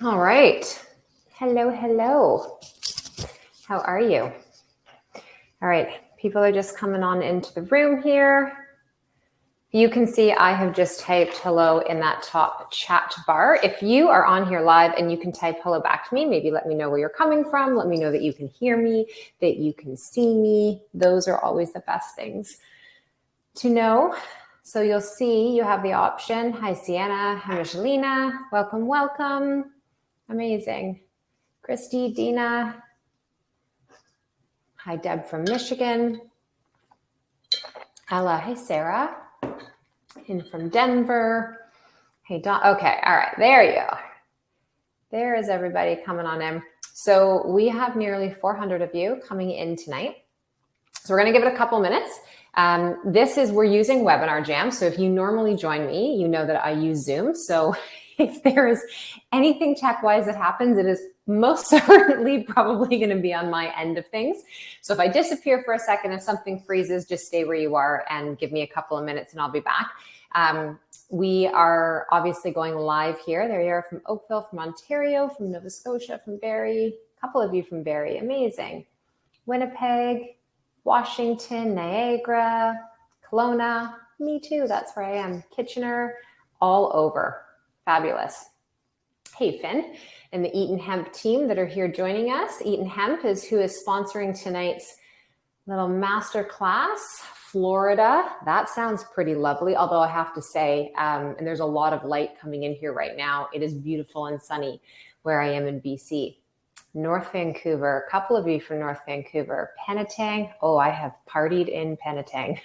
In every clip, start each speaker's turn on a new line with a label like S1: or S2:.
S1: All right. Hello, hello. How are you? All right. People are just coming on into the room here. You can see I have just typed hello in that top chat bar. If you are on here live and you can type hello back to me, maybe let me know where you're coming from. Let me know that you can hear me, that you can see me. Those are always the best things to know. So you'll see you have the option. Hi, Sienna. Hi, Michelina. Welcome, welcome. Amazing. Christy, Dina. Hi, Deb from Michigan. Ella. Hey, Sarah. In from Denver. Hey, Don. Okay. All right. There you go. There is everybody coming on in. So we have nearly 400 of you coming in tonight. So we're going to give it a couple minutes. We're using Webinar Jam. So if you normally join me, you know that I use Zoom. So if there is anything tech-wise that happens, it is most certainly probably going to be on my end of things. So if I disappear for a second, if something freezes, just stay where you are and give me a couple of minutes and I'll be back. We are obviously going live here. There you are from Oakville, from Ontario, from Nova Scotia, from Barrie, a couple of you from Barrie, amazing. Winnipeg, Washington, Niagara, Kelowna, me too, that's where I am. Kitchener, all over, fabulous. Hey, Finn, and the Eaton Hemp team that are here joining us. Eaton Hemp is who is sponsoring tonight's little masterclass. Florida, that sounds pretty lovely, although I have to say, and there's a lot of light coming in here right now, it is beautiful and sunny where I am in BC. North Vancouver, a couple of you from North Vancouver. Penetang, oh, I have partied in Penetang.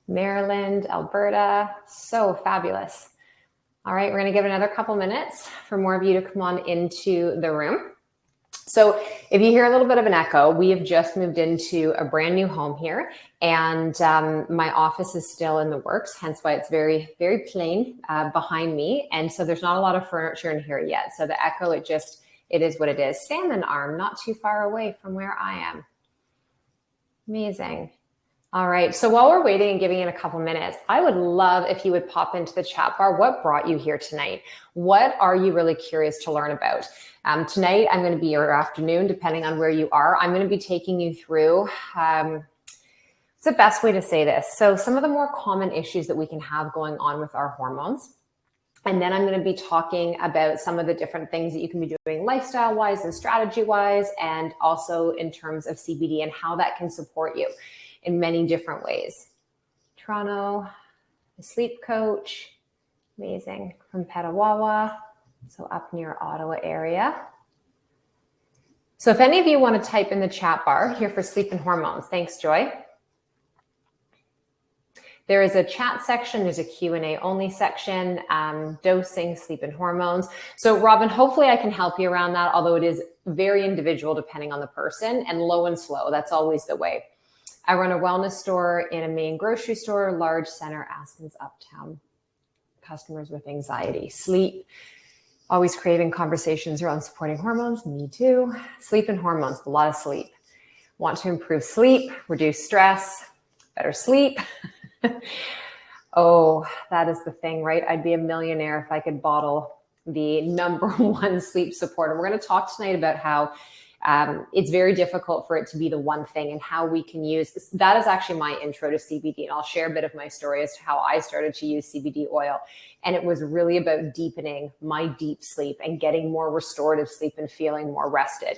S1: Maryland, Alberta, so fabulous. All right, we're gonna give it another couple minutes for more of you to come on into the room. So if you hear a little bit of an echo, we have just moved into a brand new home here, and my office is still in the works, hence why it's very, very plain behind me. And so there's not a lot of furniture in here yet. So the echo, it is what it is. Salmon Arm, not too far away from where I am. Amazing. All right, so while we're waiting and giving it a couple minutes, I would love if you would pop into the chat bar. What brought you here tonight? What are you really curious to learn about? Tonight, I'm going to be, or afternoon, depending on where you are, I'm going to be taking you through, what's the best way to say this? So some of the more common issues that we can have going on with our hormones. And then I'm going to be talking about some of the different things that you can be doing lifestyle-wise and strategy-wise, and also in terms of CBD and how that can support you in many different ways. Toronto, a sleep coach, amazing, from Petawawa, so up near Ottawa area. So if any of you want to type in the chat bar here for sleep and hormones, thanks, Joy. There is a chat section, there's a Q&A only section, dosing, sleep and hormones. So Robin, hopefully I can help you around that, although it is very individual depending on the person, and low and slow, that's always the way. I run a wellness store in a main grocery store, large center, Askins Uptown. Customers with anxiety, sleep, always craving conversations around supporting hormones, me too. Sleep and hormones, a lot of sleep. Want to improve sleep, reduce stress, better sleep. Oh, that is the thing, right? I'd be a millionaire if I could bottle the #1 sleep support. And we're going to talk tonight about how it's very difficult for it to be the one thing, and how we can use this. That is actually my intro to CBD, and I'll share a bit of my story as to how I started to use CBD oil. And it was really about deepening my deep sleep and getting more restorative sleep and feeling more rested.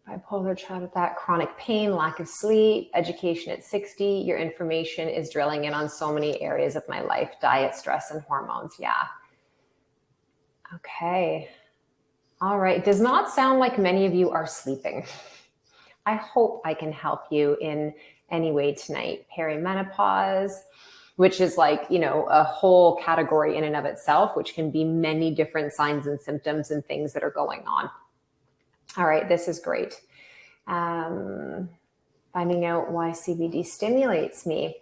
S1: Bipolar child with that, chronic pain, lack of sleep, education at 60. Your information is drilling in on so many areas of my life: diet, stress, and hormones. Yeah. Okay. All right. Does not sound like many of you are sleeping. I hope I can help you in any way tonight. Perimenopause, which is like, you know, a whole category in and of itself, which can be many different signs and symptoms and things that are going on. All right, this is great. Finding out why CBD stimulates me.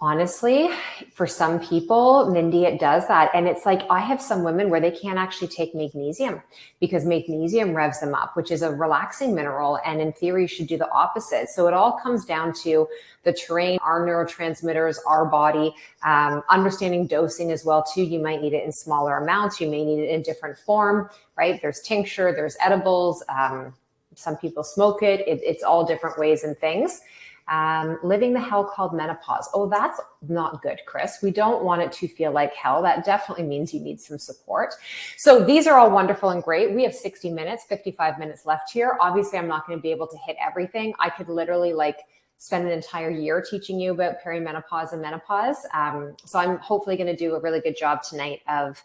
S1: Honestly, for some people, Mindy, it does that. And it's like, I have some women where they can't actually take magnesium because magnesium revs them up, which is a relaxing mineral. And in theory, should do the opposite. So it all comes down to the terrain, our neurotransmitters, our body, understanding dosing as well too. You might need it in smaller amounts. You may need it in different form, right? There's tincture, there's edibles. Some people smoke it. It's all different ways and things. Living the hell called menopause. Oh, that's not good, Chris. We don't want it to feel like hell. That definitely means you need some support. So these are all wonderful and great. We have 60 minutes, 55 minutes left here. Obviously, I'm not going to be able to hit everything. I could literally spend an entire year teaching you about perimenopause and menopause. So I'm hopefully going to do a really good job tonight of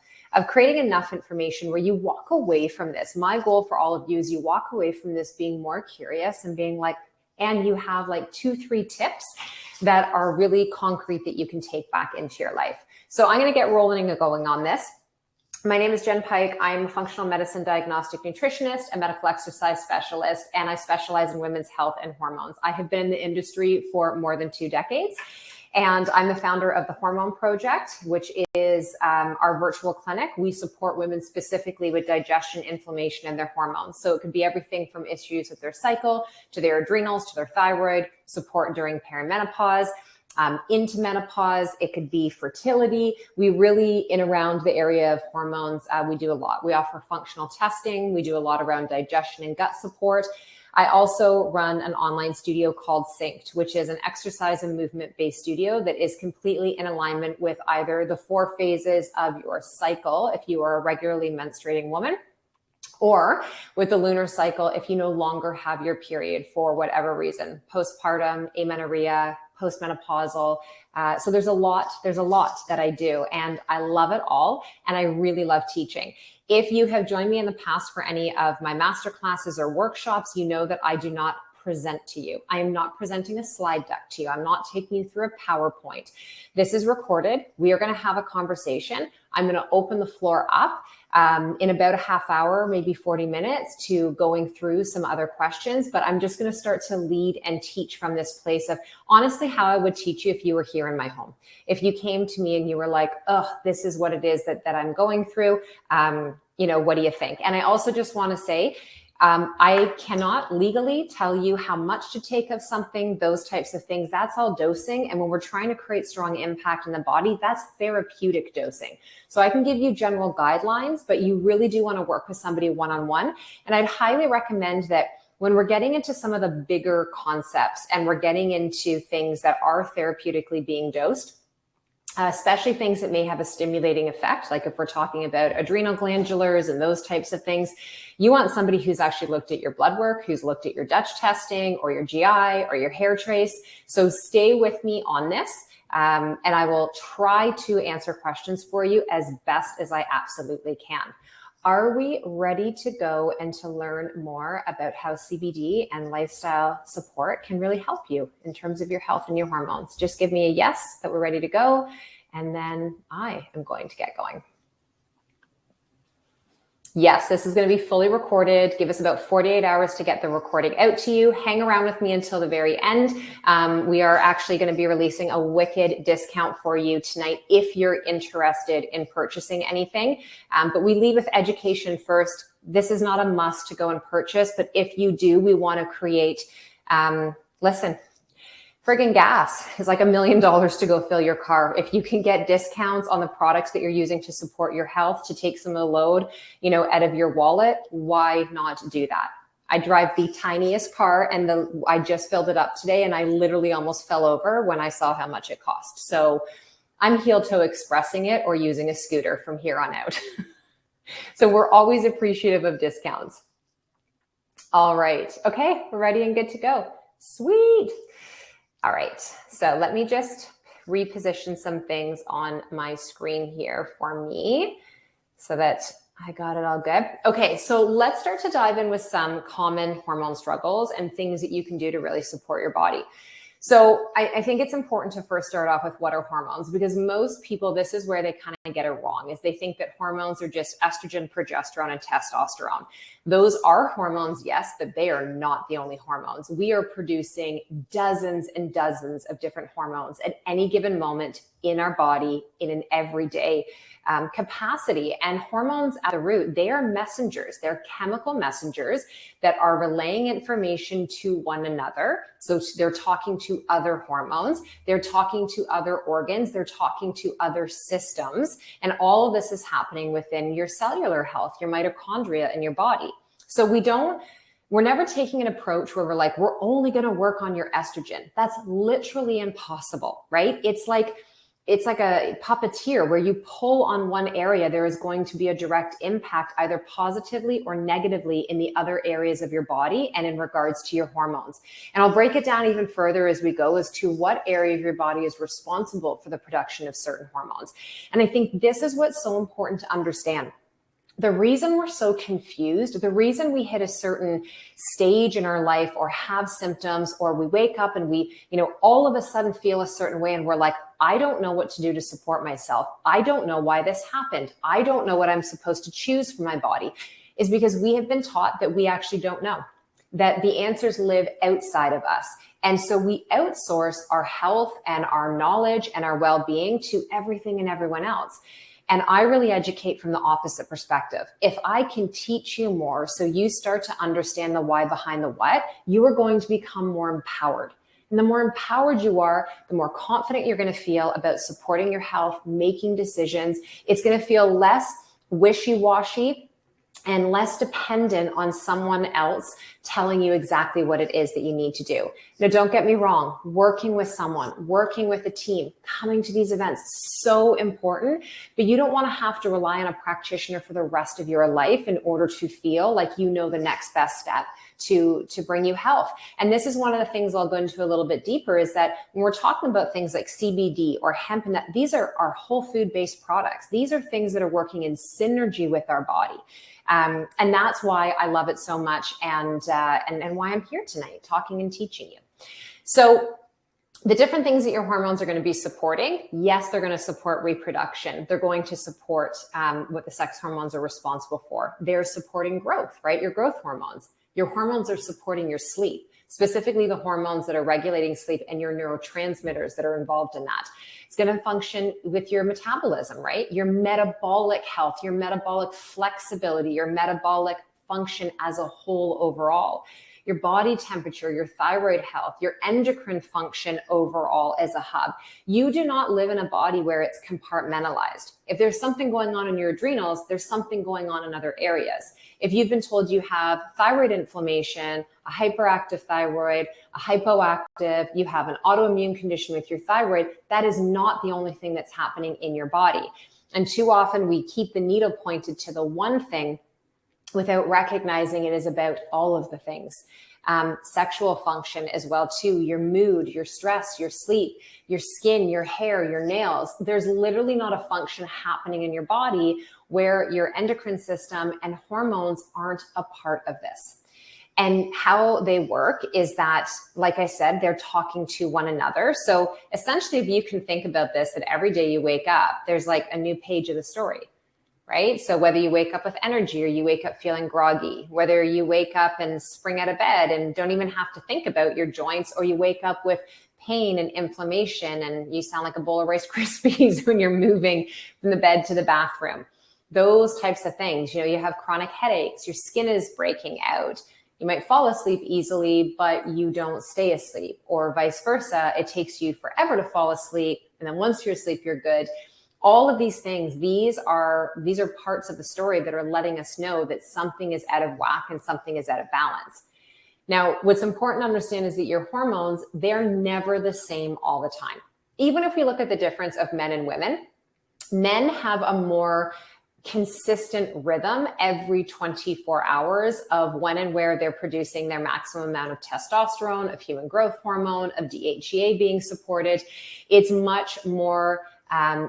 S1: creating enough information where you walk away from this. My goal for all of you is you walk away from this being more curious and being like, and you have 2-3 tips that are really concrete that you can take back into your life. So I'm going to get rolling and going on this. My name is Jenn Pike. I'm a functional medicine diagnostic nutritionist, a medical exercise specialist, and I specialize in women's health and hormones. I have been in the industry for more than 2 decades. And I'm the founder of the Hormone Project, which is our virtual clinic. We support women specifically with digestion, inflammation, and their hormones. So it could be everything from issues with their cycle to their adrenals, to their thyroid, support during perimenopause, into menopause. It could be fertility. We really, in around the area of hormones, we do a lot. We offer functional testing. We do a lot around digestion and gut support. I also run an online studio called Synced, which is an exercise and movement-based studio that is completely in alignment with either the 4 phases of your cycle, if you are a regularly menstruating woman, or with the lunar cycle, if you no longer have your period for whatever reason, postpartum, amenorrhea, postmenopausal. So there's a lot that I do, and I love it all. And I really love teaching. If you have joined me in the past for any of my masterclasses or workshops, you know that I do not present to you. I am not presenting a slide deck to you. I'm not taking you through a PowerPoint. This is recorded. We are going to have a conversation. I'm going to open the floor up in about a half hour, maybe 40 minutes, to going through some other questions. But I'm just going to start to lead and teach from this place of honestly how I would teach you if you were here in my home. If you came to me and you were like, oh, this is what it is that I'm going through. What do you think? And I also just want to say, I cannot legally tell you how much to take of something, those types of things. That's all dosing. And when we're trying to create strong impact in the body, that's therapeutic dosing. So I can give you general guidelines, but you really do want to work with somebody one-on-one. And I'd highly recommend that when we're getting into some of the bigger concepts and we're getting into things that are therapeutically being dosed, especially things that may have a stimulating effect, like if we're talking about adrenal glandulars and those types of things, you want somebody who's actually looked at your blood work, who's looked at your Dutch testing or your GI or your hair trace. So stay with me on this, and I will try to answer questions for you as best as I absolutely can. Are we ready to go and to learn more about how CBD and lifestyle support can really help you in terms of your health and your hormones? Just give me a yes that we're ready to go, and then I am going to get going. Yes, this is going to be fully recorded. Give us about 48 hours to get the recording out to you. Hang around with me until the very end. We are actually going to be releasing a wicked discount for you tonight if you're interested in purchasing anything. But we lead with education first. This is not a must to go and purchase, but if you do, we want to create, friggin' gas is like $1 million to go fill your car. If you can get discounts on the products that you're using to support your health, to take some of the load, out of your wallet, why not do that? I drive the tiniest car, and I just filled it up today, and I literally almost fell over when I saw how much it cost. So I'm heel toe expressing it or using a scooter from here on out. So we're always appreciative of discounts. All right. Okay, we're ready and good to go. Sweet. All right, so let me just reposition some things on my screen here for me so that I got it all good. Okay, so let's start to dive in with some common hormone struggles and things that you can do to really support your body. So I think it's important to first start off with what are hormones, because most people, this is where they kind of get it wrong, is they think that hormones are just estrogen, progesterone, and testosterone. Those are hormones, yes, but they are not the only hormones. We are producing dozens and dozens of different hormones at any given moment in our body in an everyday capacity. And hormones at the root, they are messengers. They're chemical messengers that are relaying information to one another. So they're talking to other hormones, they're talking to other organs, they're talking to other systems. And all of this is happening within your cellular health, your mitochondria in your body. So we're never taking an approach where we're like, we're only going to work on your estrogen. That's literally impossible, right? It's like a puppeteer where you pull on one area, there is going to be a direct impact either positively or negatively in the other areas of your body and in regards to your hormones. And I'll break it down even further as we go as to what area of your body is responsible for the production of certain hormones. And I think this is what's so important to understand. The reason we're so confused, the reason we hit a certain stage in our life or have symptoms, or we wake up and we, all of a sudden feel a certain way and we're like, I don't know what to do to support myself. I don't know why this happened. I don't know what I'm supposed to choose for my body, is because we have been taught that we actually don't know, that the answers live outside of us. And so we outsource our health and our knowledge and our well-being to everything and everyone else. And I really educate from the opposite perspective. If I can teach you more, so you start to understand the why behind the what, you are going to become more empowered. And the more empowered you are, the more confident you're going to feel about supporting your health, making decisions. It's going to feel less wishy-washy and less dependent on someone else telling you exactly what it is that you need to do. Now, don't get me wrong, working with someone, working with a team, coming to these events, so important, but you don't want to have to rely on a practitioner for the rest of your life in order to feel like you know the next best step to bring you health. And this is one of the things I'll go into a little bit deeper, is that when we're talking about things like CBD or hemp, and these are our whole food-based products. These are things that are working in synergy with our body. And that's why I love it so much, and why I'm here tonight talking and teaching you. So the different things that your hormones are going to be supporting, yes, they're going to support reproduction. They're going to support what the sex hormones are responsible for. They're supporting growth, right? Your growth hormones. Your hormones are supporting your sleep, specifically the hormones that are regulating sleep and your neurotransmitters that are involved in that. It's going to function with your metabolism, right? Your metabolic health, your metabolic flexibility, your metabolic function as a whole overall, your body temperature, your thyroid health, your endocrine function overall as a hub. You do not live in a body where it's compartmentalized. If there's something going on in your adrenals, there's something going on in other areas. If you've been told you have thyroid inflammation, a hyperactive thyroid, a hypoactive, you have an autoimmune condition with your thyroid, that is not the only thing that's happening in your body. And too often we keep the needle pointed to the one thing without recognizing it is about all of the things. Sexual function as well too, your mood, your stress, your sleep, your skin, your hair, your nails. There's literally not a function happening in your body where your endocrine system and hormones aren't a part of this. And how they work is that, like I said, they're talking to one another. So essentially, if you can think about this, that every day you wake up, there's like a new page of the story. Right? So whether you wake up with energy or you wake up feeling groggy, whether you wake up and spring out of bed and don't even have to think about your joints, or you wake up with pain and inflammation and you sound like a bowl of Rice Krispies when you're moving from the bed to the bathroom. Those types of things, you have chronic headaches, your skin is breaking out. You might fall asleep easily, but you don't stay asleep, or vice versa. It takes you forever to fall asleep. And then once you're asleep, you're good. All of these things, these are parts of the story that are letting us know that something is out of whack and something is out of balance. Now, what's important to understand is that your hormones, they're never the same all the time. Even if we look at the difference of men and women, men have a more consistent rhythm every 24 hours of when and where they're producing their maximum amount of testosterone, of human growth hormone, of DHEA being supported. It's much more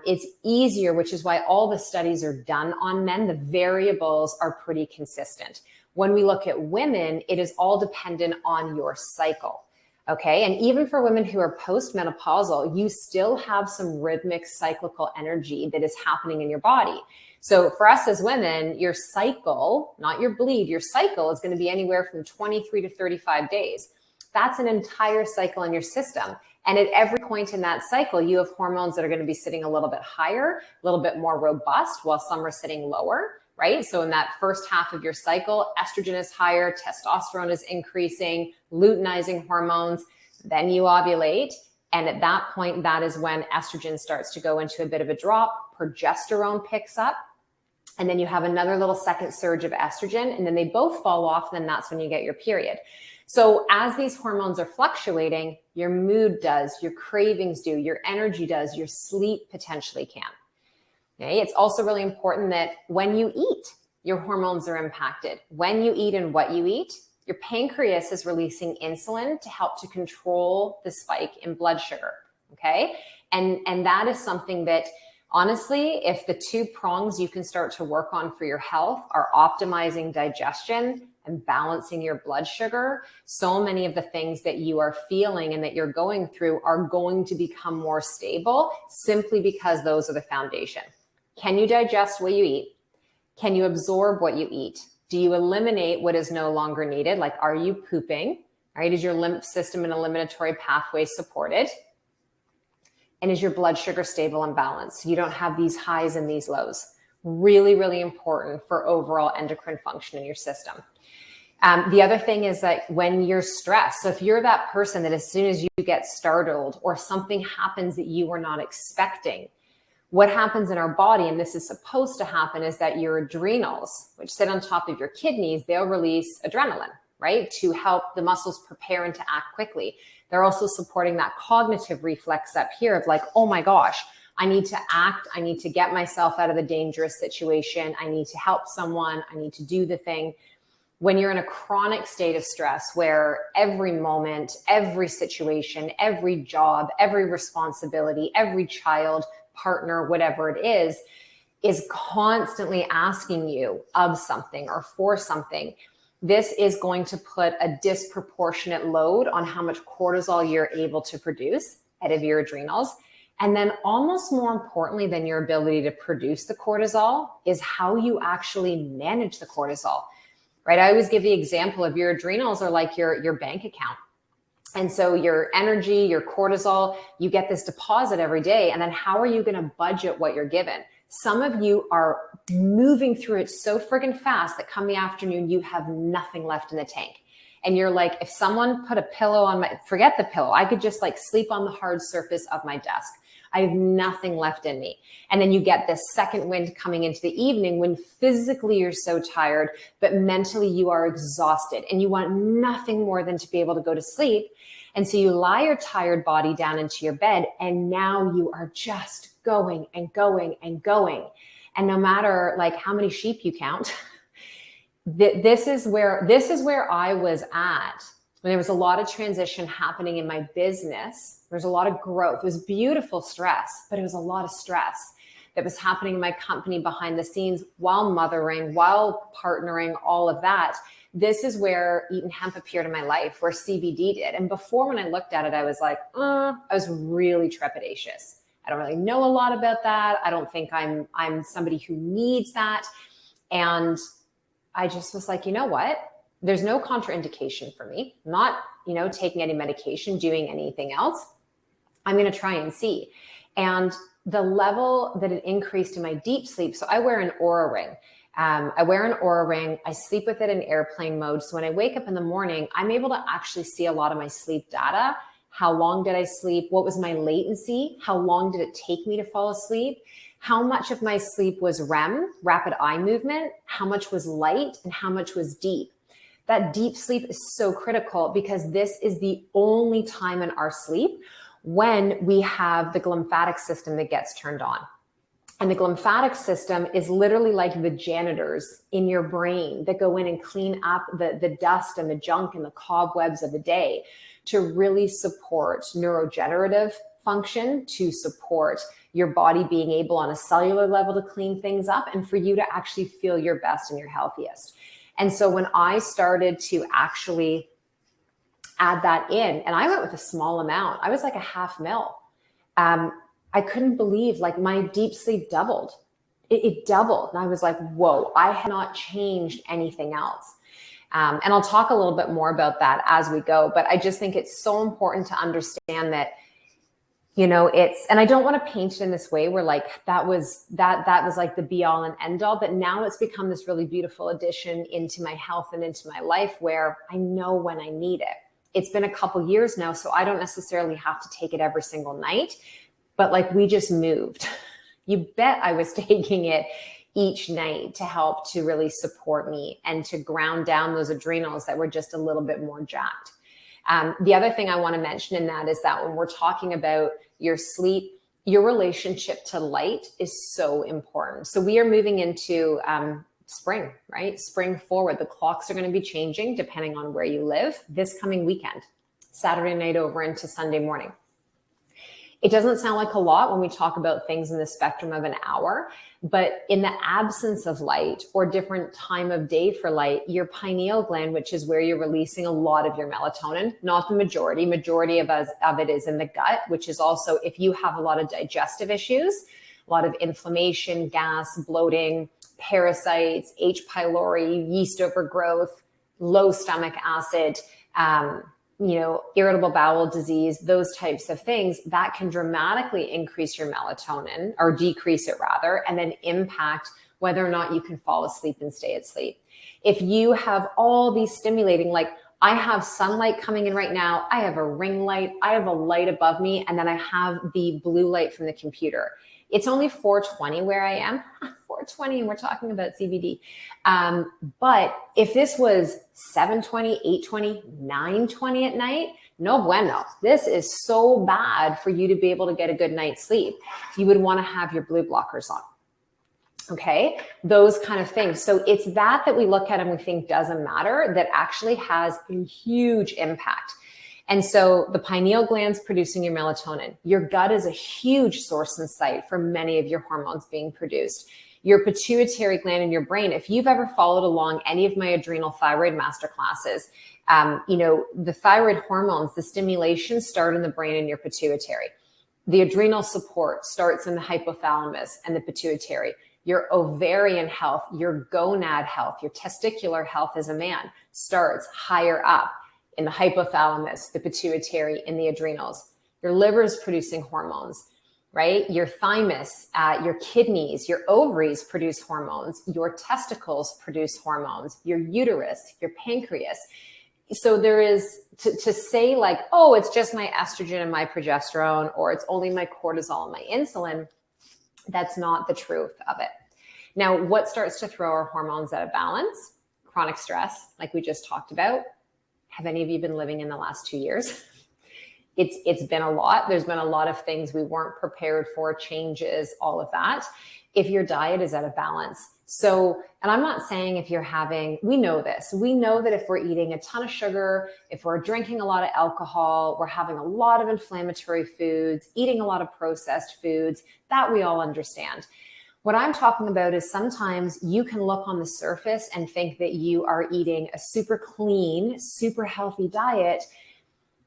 S1: it's easier, which is why all the studies are done on men. The variables are pretty consistent. When we look at women, it is all dependent on your cycle. Okay. And even for women who are postmenopausal, you still have some rhythmic cyclical energy that is happening in your body. So for us as women, your cycle, not your bleed, your cycle is going to be anywhere from 23 to 35 days. That's an entire cycle in your system. And at every point in that cycle, you have hormones that are going to be sitting a little bit higher, a little bit more robust, while some are sitting lower, right? So in that first half of your cycle, estrogen is higher, testosterone is increasing, luteinizing hormones, then you ovulate. And at that point, that is when estrogen starts to go into a bit of a drop, progesterone picks up, and then you have another little second surge of estrogen, and then they both fall off, and then that's when you get your period. So as these hormones are fluctuating, your mood does, your cravings do, your energy does, your sleep potentially can. Okay? It's also really important that when you eat, your hormones are impacted. When you eat and what you eat, your pancreas is releasing insulin to help to control the spike in blood sugar. Okay. And that is something that, honestly, if the two prongs you can start to work on for your health are optimizing digestion and balancing your blood sugar, so many of the things that you are feeling and that you're going through are going to become more stable simply because those are the foundation. Can you digest what you eat? Can you absorb what you eat? Do you eliminate what is no longer needed? Like, are you pooping? Right? Is your lymph system and eliminatory pathway supported? And is your blood sugar stable and balanced? So you don't have these highs and these lows. Really, really important for overall endocrine function in your system. The other thing is that when you're stressed, so if you're that person that as soon as you get startled or something happens that you were not expecting, what happens in our body, and this is supposed to happen, is that your adrenals, which sit on top of your kidneys, they'll release adrenaline, right? To help the muscles prepare and to act quickly. They're also supporting that cognitive reflex up here of like, oh my gosh, I need to act. I need to get myself out of the dangerous situation. I need to help someone. I need to do the thing. When you're in a chronic state of stress where every moment, every situation, every job, every responsibility, every child, partner, whatever it is constantly asking you of something or for something, this is going to put a disproportionate load on how much cortisol you're able to produce out of your adrenals. And then almost more importantly than your ability to produce the cortisol is how you actually manage the cortisol, right? I always give the example of your adrenals are like your bank account. And so your energy, your cortisol, you get this deposit every day. And then how are you going to budget what you're given? Some of you are moving through it so friggin' fast that come the afternoon, you have nothing left in the tank. And you're like, if someone put a pillow on forget the pillow. I could just like sleep on the hard surface of my desk. I have nothing left in me. And then you get this second wind coming into the evening when physically you're so tired, but mentally you are exhausted and you want nothing more than to be able to go to sleep. And so you lie your tired body down into your bed and now you are just going and going and going. And no matter like how many sheep you count, this is where I was at when there was a lot of transition happening in my business. There was a lot of growth. It was beautiful stress, but it was a lot of stress that was happening in my company behind the scenes while mothering, while partnering, all of that. This is where Eaton Hemp appeared in my life, where CBD did. And before, when I looked at it, I was like, I was really trepidatious. I don't really know a lot about that. I don't think I'm somebody who needs that. And I just was like, you know what? There's no contraindication for me. I'm not, taking any medication, doing anything else. I'm going to try and see. And the level that it increased in my deep sleep. So I wear an Oura ring. I sleep with it in airplane mode. So when I wake up in the morning, I'm able to actually see a lot of my sleep data. How long did I sleep? What was my latency? How long did it take me to fall asleep? How much of my sleep was REM, rapid eye movement? How much was light and how much was deep? That deep sleep is so critical because this is the only time in our sleep when we have the glymphatic system that gets turned on. And the glymphatic system is literally like the janitors in your brain that go in and clean up the dust and the junk and the cobwebs of the day to really support neurogenerative function, to support your body being able on a cellular level to clean things up and for you to actually feel your best and your healthiest. And so when I started to actually add that in. And I went with a small amount. I was like a half mil. I couldn't believe, like, my deep sleep doubled. It doubled. And I was like, whoa, I had not changed anything else. And I'll talk a little bit more about that as we go. But I just think it's so important to understand that, you know, and I don't want to paint it in this way where like that was like the be all and end all, but now it's become this really beautiful addition into my health and into my life where I know when I need it. It's been a couple years now, so I don't necessarily have to take it every single night, but like we just moved. You bet I was taking it each night to help to really support me and to ground down those adrenals that were just a little bit more jacked. The other thing I want to mention in that is that when we're talking about your sleep, your relationship to light is so important. So we are moving into spring, right? Spring forward. The clocks are going to be changing depending on where you live this coming weekend, Saturday night over into Sunday morning. It doesn't sound like a lot when we talk about things in the spectrum of an hour, but in the absence of light or different time of day for light, your pineal gland, which is where you're releasing a lot of your melatonin, not the majority of it is in the gut, which is also if you have a lot of digestive issues, a lot of inflammation, gas, bloating, parasites, H. pylori, yeast overgrowth, low stomach acid, irritable bowel disease, those types of things, that can dramatically increase your melatonin or decrease it rather, and then impact whether or not you can fall asleep and stay asleep. If you have all these stimulating, like I have sunlight coming in right now, I have a ring light, I have a light above me, and then I have the blue light from the computer. It's only 4:20 where I am, 4:20, and we're talking about CBD. But if this was 7:20, 8:20, 9:20 at night, no bueno. This is so bad for you to be able to get a good night's sleep. You would want to have your blue blockers on. Okay, those kind of things. So it's that we look at and we think doesn't matter that actually has a huge impact. And so the pineal gland's producing your melatonin. Your gut is a huge source and site for many of your hormones being produced. Your pituitary gland in your brain, if you've ever followed along any of my adrenal thyroid masterclasses, the thyroid hormones, the stimulation start in the brain and your pituitary. The adrenal support starts in the hypothalamus and the pituitary. Your ovarian health, your gonad health, your testicular health as a man starts higher up in the hypothalamus, the pituitary, and the adrenals. Your liver is producing hormones, right? Your thymus, your kidneys, your ovaries produce hormones. Your testicles produce hormones. Your uterus, your pancreas. So there is, to say like, oh, it's just my estrogen and my progesterone, or it's only my cortisol and my insulin, that's not the truth of it. Now, what starts to throw our hormones out of balance? Chronic stress, like we just talked about. Have any of you been living in the last 2 years? It's been a lot. There's been a lot of things we weren't prepared for, changes, all of that. If your diet is out of balance. So, and I'm not saying if you're we know this. We know that if we're eating a ton of sugar, if we're drinking a lot of alcohol, we're having a lot of inflammatory foods, eating a lot of processed foods, that we all understand. What I'm talking about is sometimes you can look on the surface and think that you are eating a super clean, super healthy diet,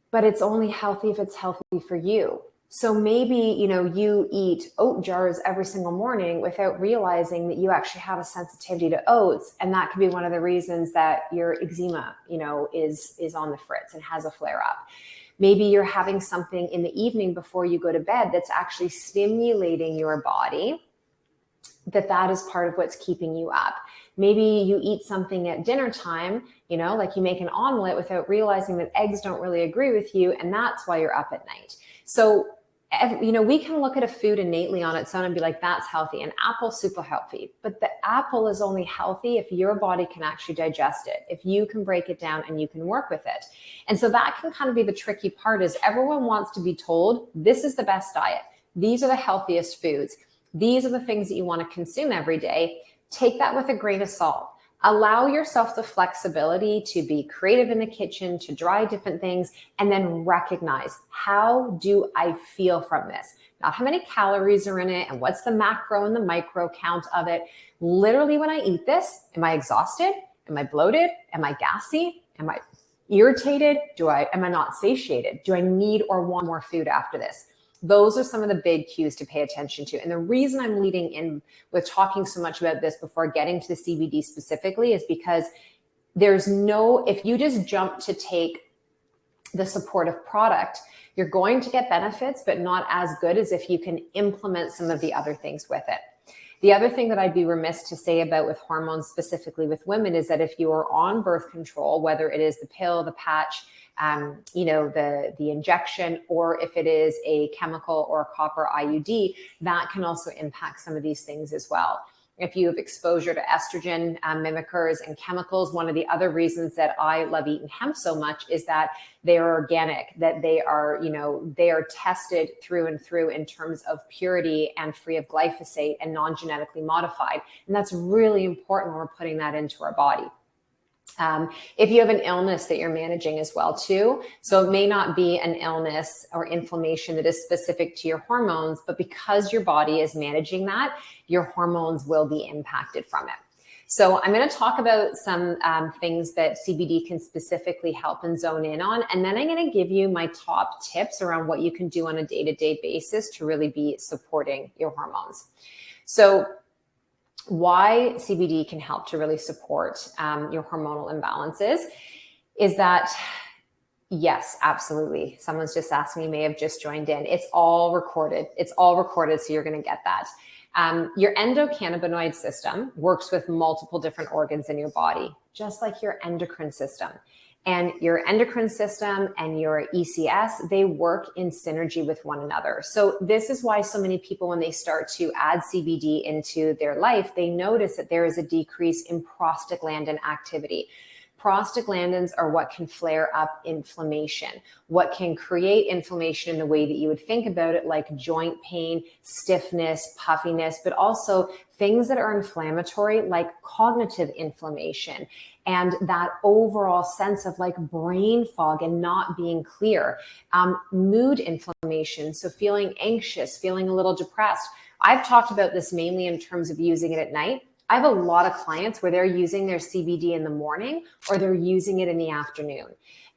S1: but it's only healthy if it's healthy for you. So maybe, you eat oat jars every single morning without realizing that you actually have a sensitivity to oats. And that could be one of the reasons that your eczema, is on the fritz and has a flare up. Maybe you're having something in the evening before you go to bed that's actually stimulating your body, that is part of what's keeping you up. Maybe you eat something at dinner time, like you make an omelet without realizing that eggs don't really agree with you. And that's why you're up at night. So, we can look at a food innately on its own and be like, that's healthy. An apple's super healthy, but the apple is only healthy if your body can actually digest it, if you can break it down and you can work with it. And so that can kind of be the tricky part is everyone wants to be told, this is the best diet. These are the healthiest foods. These are the things that you want to consume every day. Take that with a grain of salt. Allow yourself the flexibility to be creative in the kitchen, to try different things, and then recognize, how do I feel from this? Not how many calories are in it and what's the macro and the micro count of it. Literally, when I eat this, am I exhausted? Am I bloated? Am I gassy? Am I irritated? Am I not satiated? Do I need or want more food after this? Those are some of the big cues to pay attention to. And the reason I'm leading in with talking so much about this before getting to the CBD specifically is because if you just jump to take the supportive product, you're going to get benefits, but not as good as if you can implement some of the other things with it. The other thing that I'd be remiss to say about with hormones, specifically with women, is that if you are on birth control, whether it is the pill, the patch, the injection, or if it is a chemical or a copper IUD, that can also impact some of these things as well. If you have exposure to estrogen mimickers and chemicals, one of the other reasons that I love eating hemp so much is that they are organic, that they are tested through and through in terms of purity and free of glyphosate and non-genetically modified. And that's really important when we're putting that into our body. If you have an illness that you're managing as well too, so it may not be an illness or inflammation that is specific to your hormones, but because your body is managing that, your hormones will be impacted from it. So I'm going to talk about some things that CBD can specifically help and zone in on, and then I'm going to give you my top tips around what you can do on a day-to-day basis to really be supporting your hormones. So why CBD can help to really support your hormonal imbalances is that, yes, absolutely. Someone's just asked me, may have just joined in. It's all recorded. So you're going to get that. Your endocannabinoid system works with multiple different organs in your body, just like your endocrine system. And your endocrine system and your ECS, they work in synergy with one another. So this is why so many people, when they start to add CBD into their life, they notice that there is a decrease in prostaglandin activity. Prostaglandins are what can flare up inflammation, what can create inflammation in the way that you would think about it, like joint pain, stiffness, puffiness, but also things that are inflammatory, like cognitive inflammation, and that overall sense of like brain fog and not being clear, mood inflammation, so feeling anxious, feeling a little depressed. I've talked about this mainly in terms of using it at night. I have a lot of clients where they're using their CBD in the morning or they're using it in the afternoon.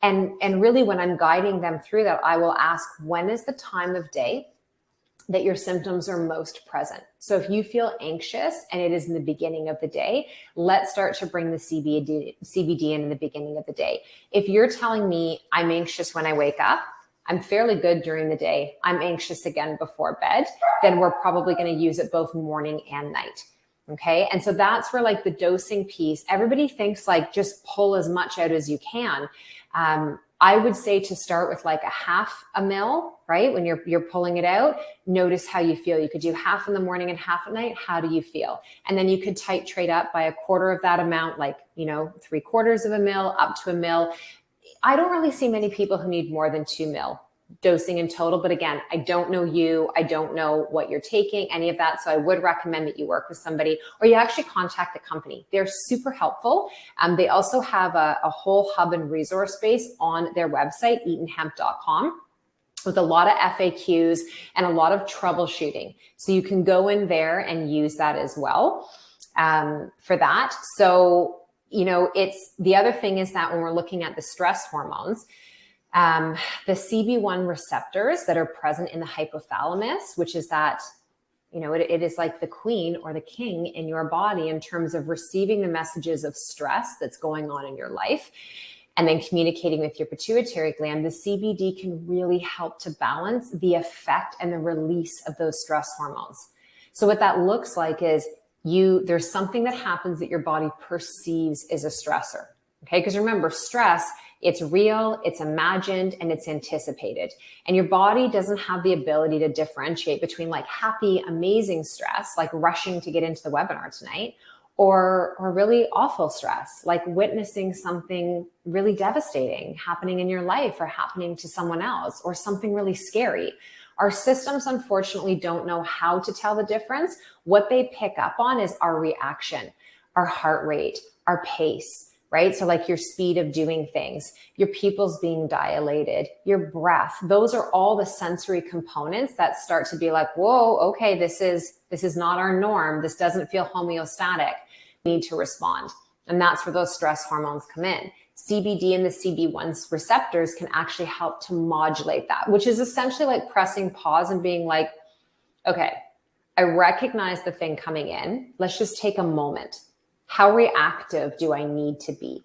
S1: And really when I'm guiding them through that, I will ask, when is the time of day that your symptoms are most present? So if you feel anxious and it is in the beginning of the day, let's start to bring the CBD in the beginning of the day. If you're telling me I'm anxious when I wake up, I'm fairly good during the day, I'm anxious again before bed, then we're probably going to use it both morning and night. Okay. And so that's where like the dosing piece, everybody thinks like just pull as much out as you can. I would say to start with like a half a mil, right? When you're pulling it out, notice how you feel. You could do half in the morning and half at night. How do you feel? And then you could titrate up by a quarter of that amount, like, 3/4 of a mil up to a mil. I don't really see many people who need more than 2 mil dosing in total. But again, I don't know you. I don't know what you're taking, any of that. So I would recommend that you work with somebody or you actually contact the company. They're super helpful. They also have a whole hub and resource base on their website, eatonhemp.com, with a lot of FAQs and a lot of troubleshooting. So you can go in there and use that as well for that. So, it's the other thing is that when we're looking at the stress hormones, the CB1 receptors that are present in the hypothalamus, which is that, it is like the queen or the king in your body in terms of receiving the messages of stress that's going on in your life and then communicating with your pituitary gland. The CBD can really help to balance the effect and the release of those stress hormones. So what that looks like is there's something that happens that your body perceives as a stressor. Okay. Because remember, stress, it's real, it's imagined, and it's anticipated. And your body doesn't have the ability to differentiate between like happy, amazing stress, like rushing to get into the webinar tonight, or really awful stress, like witnessing something really devastating happening in your life or happening to someone else, or something really scary. Our systems, unfortunately, don't know how to tell the difference. What they pick up on is our reaction, our heart rate, our pace, right? So like your speed of doing things, your pupils being dilated, your breath, those are all the sensory components that start to be like, whoa, okay, this is not our norm. This doesn't feel homeostatic. We need to respond. And that's where those stress hormones come in. CBD and the CB1 receptors can actually help to modulate that, which is essentially like pressing pause and being like, okay, I recognize the thing coming in. Let's just take a moment. How reactive do I need to be?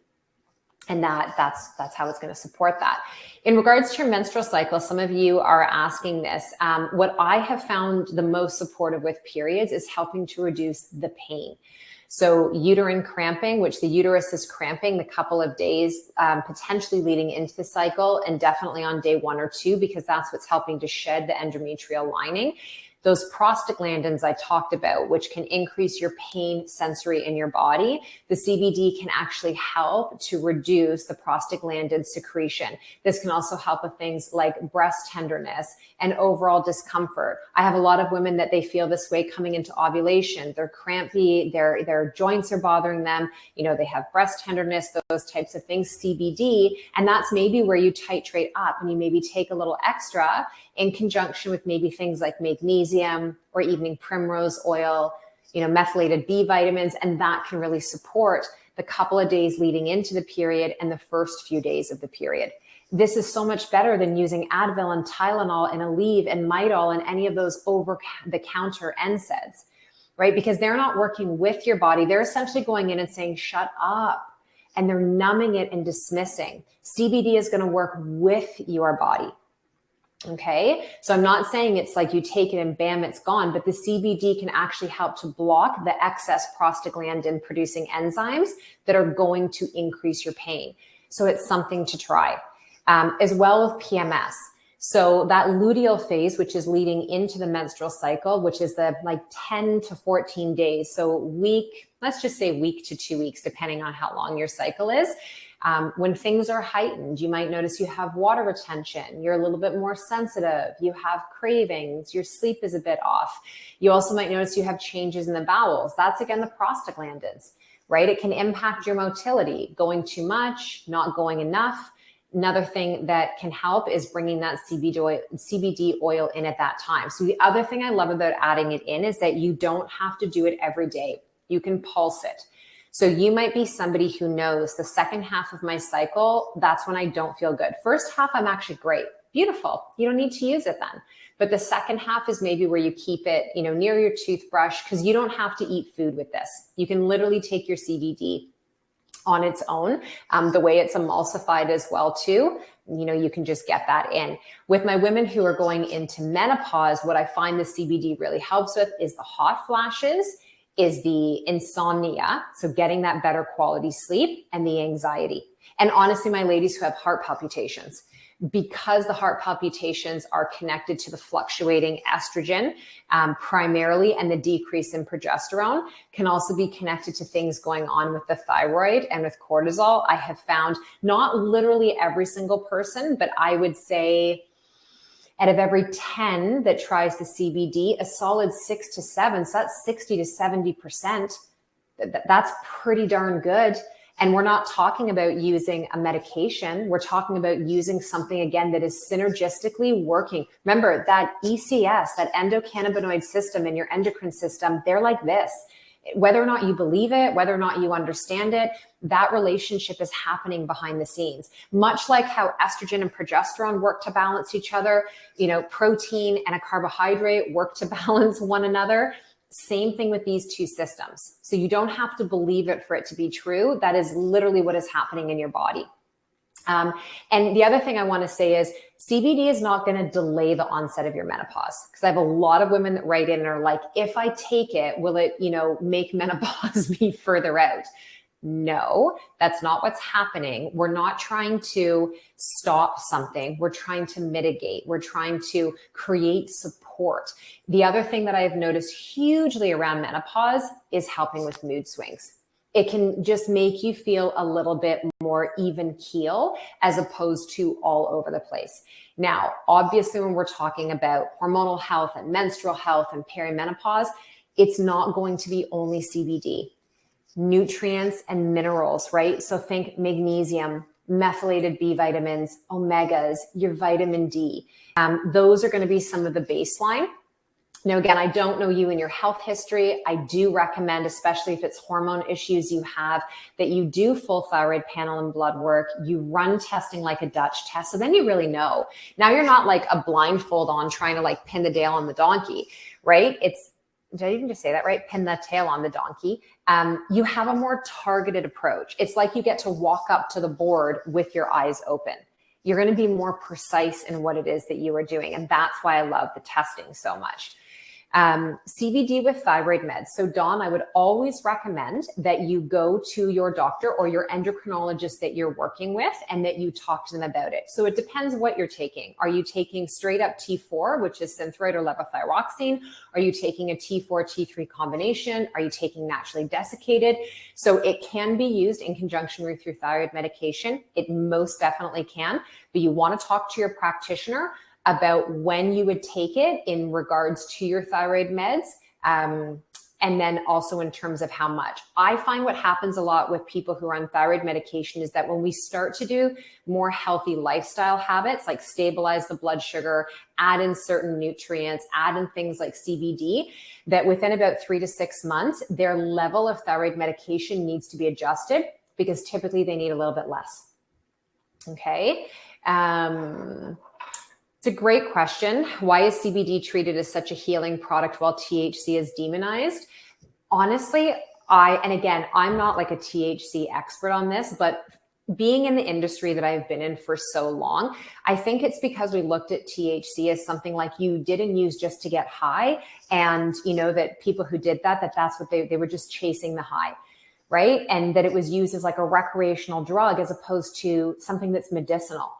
S1: And that's how it's going to support that. In regards to your menstrual cycle, some of you are asking this. What I have found the most supportive with periods is helping to reduce the pain. So uterine cramping, which the uterus is cramping the couple of days, potentially leading into the cycle, and definitely on day 1 or 2, because that's what's helping to shed the endometrial lining. Those prostaglandins I talked about, which can increase your pain sensory in your body, the CBD can actually help to reduce the prostaglandin secretion. This can also help with things like breast tenderness and overall discomfort. I have a lot of women that they feel this way coming into ovulation. They're crampy, their joints are bothering them. You know, they have breast tenderness, those types of things, CBD. And that's maybe where you titrate up and you maybe take a little extra in conjunction with maybe things like magnesium or evening primrose oil, methylated B vitamins, and that can really support the couple of days leading into the period and the first few days of the period. This is so much better than using Advil and Tylenol and Aleve and Midol and any of those over-the-counter NSAIDs, right? Because they're not working with your body. They're essentially going in and saying, shut up. And they're numbing it and dismissing. CBD is going to work with your body. Okay, so I'm not saying it's like you take it and bam, it's gone, but the CBD can actually help to block the excess prostaglandin producing enzymes that are going to increase your pain. So it's something to try. As well with PMS. So that luteal phase, which is leading into the menstrual cycle, which is the 10 to 14 days. So let's just say week to 2 weeks, depending on how long your cycle is. When things are heightened, you might notice you have water retention, you're a little bit more sensitive, you have cravings, your sleep is a bit off. You also might notice you have changes in the bowels. That's again the prostaglandins, right? It can impact your motility, going too much, not going enough. Another thing that can help is bringing that CBD oil in at that time. So the other thing I love about adding it in is that you don't have to do it every day. You can pulse it. So you might be somebody who knows the second half of my cycle, that's when I don't feel good. First half, I'm actually great. Beautiful. You don't need to use it then. But the second half is maybe where you keep it, near your toothbrush, because you don't have to eat food with this. You can literally take your CBD on its own. The way it's emulsified as well too, you can just get that in. With my women who are going into menopause, what I find the CBD really helps with is the hot flashes, is the insomnia, so getting that better quality sleep, and the anxiety. And honestly, my ladies who have heart palpitations, because the heart palpitations are connected to the fluctuating estrogen primarily, and the decrease in progesterone can also be connected to things going on with the thyroid and with cortisol. I have found not literally every single person, but I would say out of every 10 that tries the CBD, a solid 6 to 7, so that's 60 to 70%. That's pretty darn good. And we're not talking about using a medication. We're talking about using something, again, that is synergistically working. Remember that ECS, that endocannabinoid system in your endocrine system, they're like this. Whether or not you believe it, whether or not you understand it, that relationship is happening behind the scenes. Much like how estrogen and progesterone work to balance each other, protein and a carbohydrate work to balance one another. Same thing with these two systems. So you don't have to believe it for it to be true. That is literally what is happening in your body. And the other thing I want to say is CBD is not going to delay the onset of your menopause, because I have a lot of women that write in and are like, if I take it, will it, make menopause be further out? No, that's not what's happening. We're not trying to stop something. We're trying to mitigate. We're trying to create support. The other thing that I've noticed hugely around menopause is helping with mood swings. It can just make you feel a little bit more even keel as opposed to all over the place. Now, obviously, when we're talking about hormonal health and menstrual health and perimenopause, it's not going to be only CBD. Nutrients and minerals, right? So think magnesium, methylated B vitamins, omegas, your vitamin D. Those are going to be some of the baseline. Now, again, I don't know you and your health history. I do recommend, especially if it's hormone issues you have, that you do full thyroid panel and blood work. You run testing like a Dutch test. So then you really know. Now you're not like a blindfold on trying to like pin the tail on the donkey, right? Did I even just say that right? Pin the tail on the donkey. You have a more targeted approach. It's like you get to walk up to the board with your eyes open. You're going to be more precise in what it is that you are doing. And that's why I love the testing so much. CBD with thyroid meds. So Dawn, I would always recommend that you go to your doctor or your endocrinologist that you're working with and that you talk to them about it. So it depends what you're taking. Are you taking straight up T4, which is synthroid or levothyroxine? Are you taking a T4, T3 combination? Are you taking naturally desiccated? So it can be used in conjunction with your thyroid medication. It most definitely can, but you want to talk to your practitioner about when you would take it in regards to your thyroid meds, and then also in terms of how much. I find what happens a lot with people who are on thyroid medication is that when we start to do more healthy lifestyle habits, like stabilize the blood sugar, add in certain nutrients, add in things like CBD, that within about 3 to 6 months, their level of thyroid medication needs to be adjusted because typically they need a little bit less. Okay. It's a great question. Why is CBD treated as such a healing product while THC is demonized? Honestly, and again, I'm not like a THC expert on this, but being in the industry that I've been in for so long, I think it's because we looked at THC as something like you didn't use just to get high. And you know, that people who did that's what they were just chasing the high, right? And that it was used as like a recreational drug as opposed to something that's medicinal.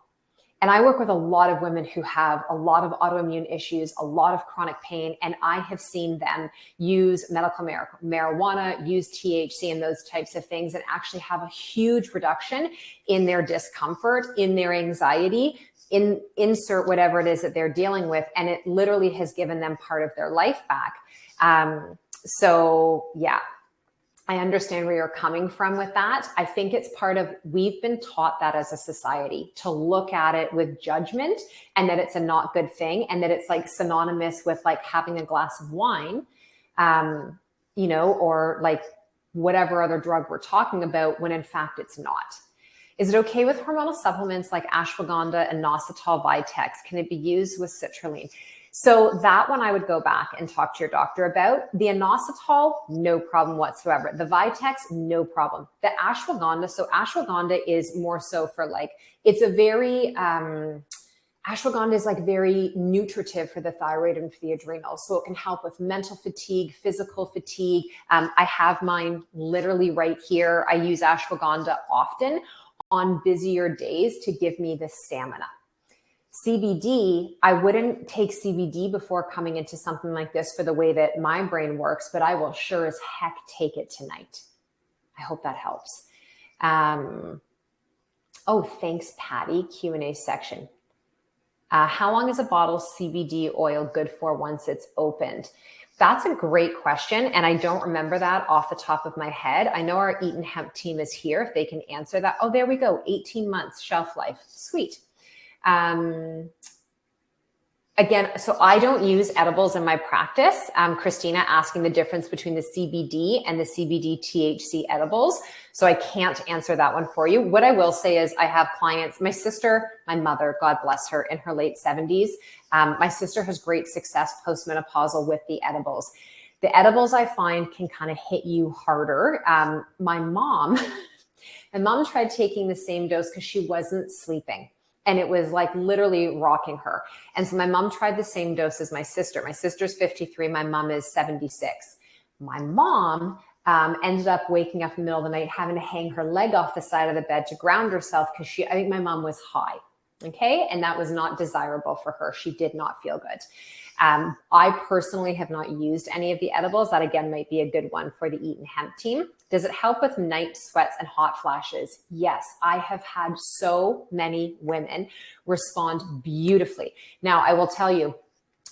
S1: And I work with a lot of women who have a lot of autoimmune issues, a lot of chronic pain, and I have seen them use medical marijuana, use THC and those types of things, and actually have a huge reduction in their discomfort, in their anxiety, insert whatever it is that they're dealing with. And it literally has given them part of their life back. So yeah. I understand where you're coming from with that. I think it's part of, we've been taught that as a society to look at it with judgment and that it's a not good thing and that it's like synonymous with like having a glass of wine, you know, or like whatever other drug we're talking about when in fact it's not. Is it okay with hormonal supplements like ashwagandha and inositol Vitex? Can it be used with citrulline? So that one I would go back and talk to your doctor about. The inositol, no problem whatsoever. The Vitex, no problem. The ashwagandha, so ashwagandha is more so for like, it's a very, ashwagandha is like very nutritive for the thyroid and for the adrenals. So it can help with mental fatigue, physical fatigue. I have mine literally right here. I use ashwagandha often on busier days to give me the stamina. CBD, I wouldn't take CBD before coming into something like this for the way that my brain works, but I will sure as heck take it tonight. I hope that helps. Oh, thanks, Patty. Q&A section. How long is a bottle of CBD oil good for once it's opened? That's a great question, and I don't remember that off the top of my head. I know our Eat and Hemp team is here if they can answer that. Oh, there we go. 18 months shelf life. Sweet. Again, so I don't use edibles in my practice. Christina asking the difference between the CBD and the CBD THC edibles. So I can't answer that one for you. What I will say is I have clients, my sister, my mother, God bless her, in her late 70s. My sister has great success postmenopausal with the edibles. The edibles I find can kind of hit you harder. My mom tried taking the same dose because she wasn't sleeping. And it was like literally rocking her. And so my mom tried the same dose as my sister. My sister's 53. My mom is 76. My mom ended up waking up in the middle of the night, having to hang her leg off the side of the bed to ground herself because I think my mom was high. Okay. And that was not desirable for her. She did not feel good. I personally have not used any of the edibles. That again might be a good one for the Eat and Hemp team. Does it help with night sweats and hot flashes? Yes, I have had so many women respond beautifully. Now, I will tell you,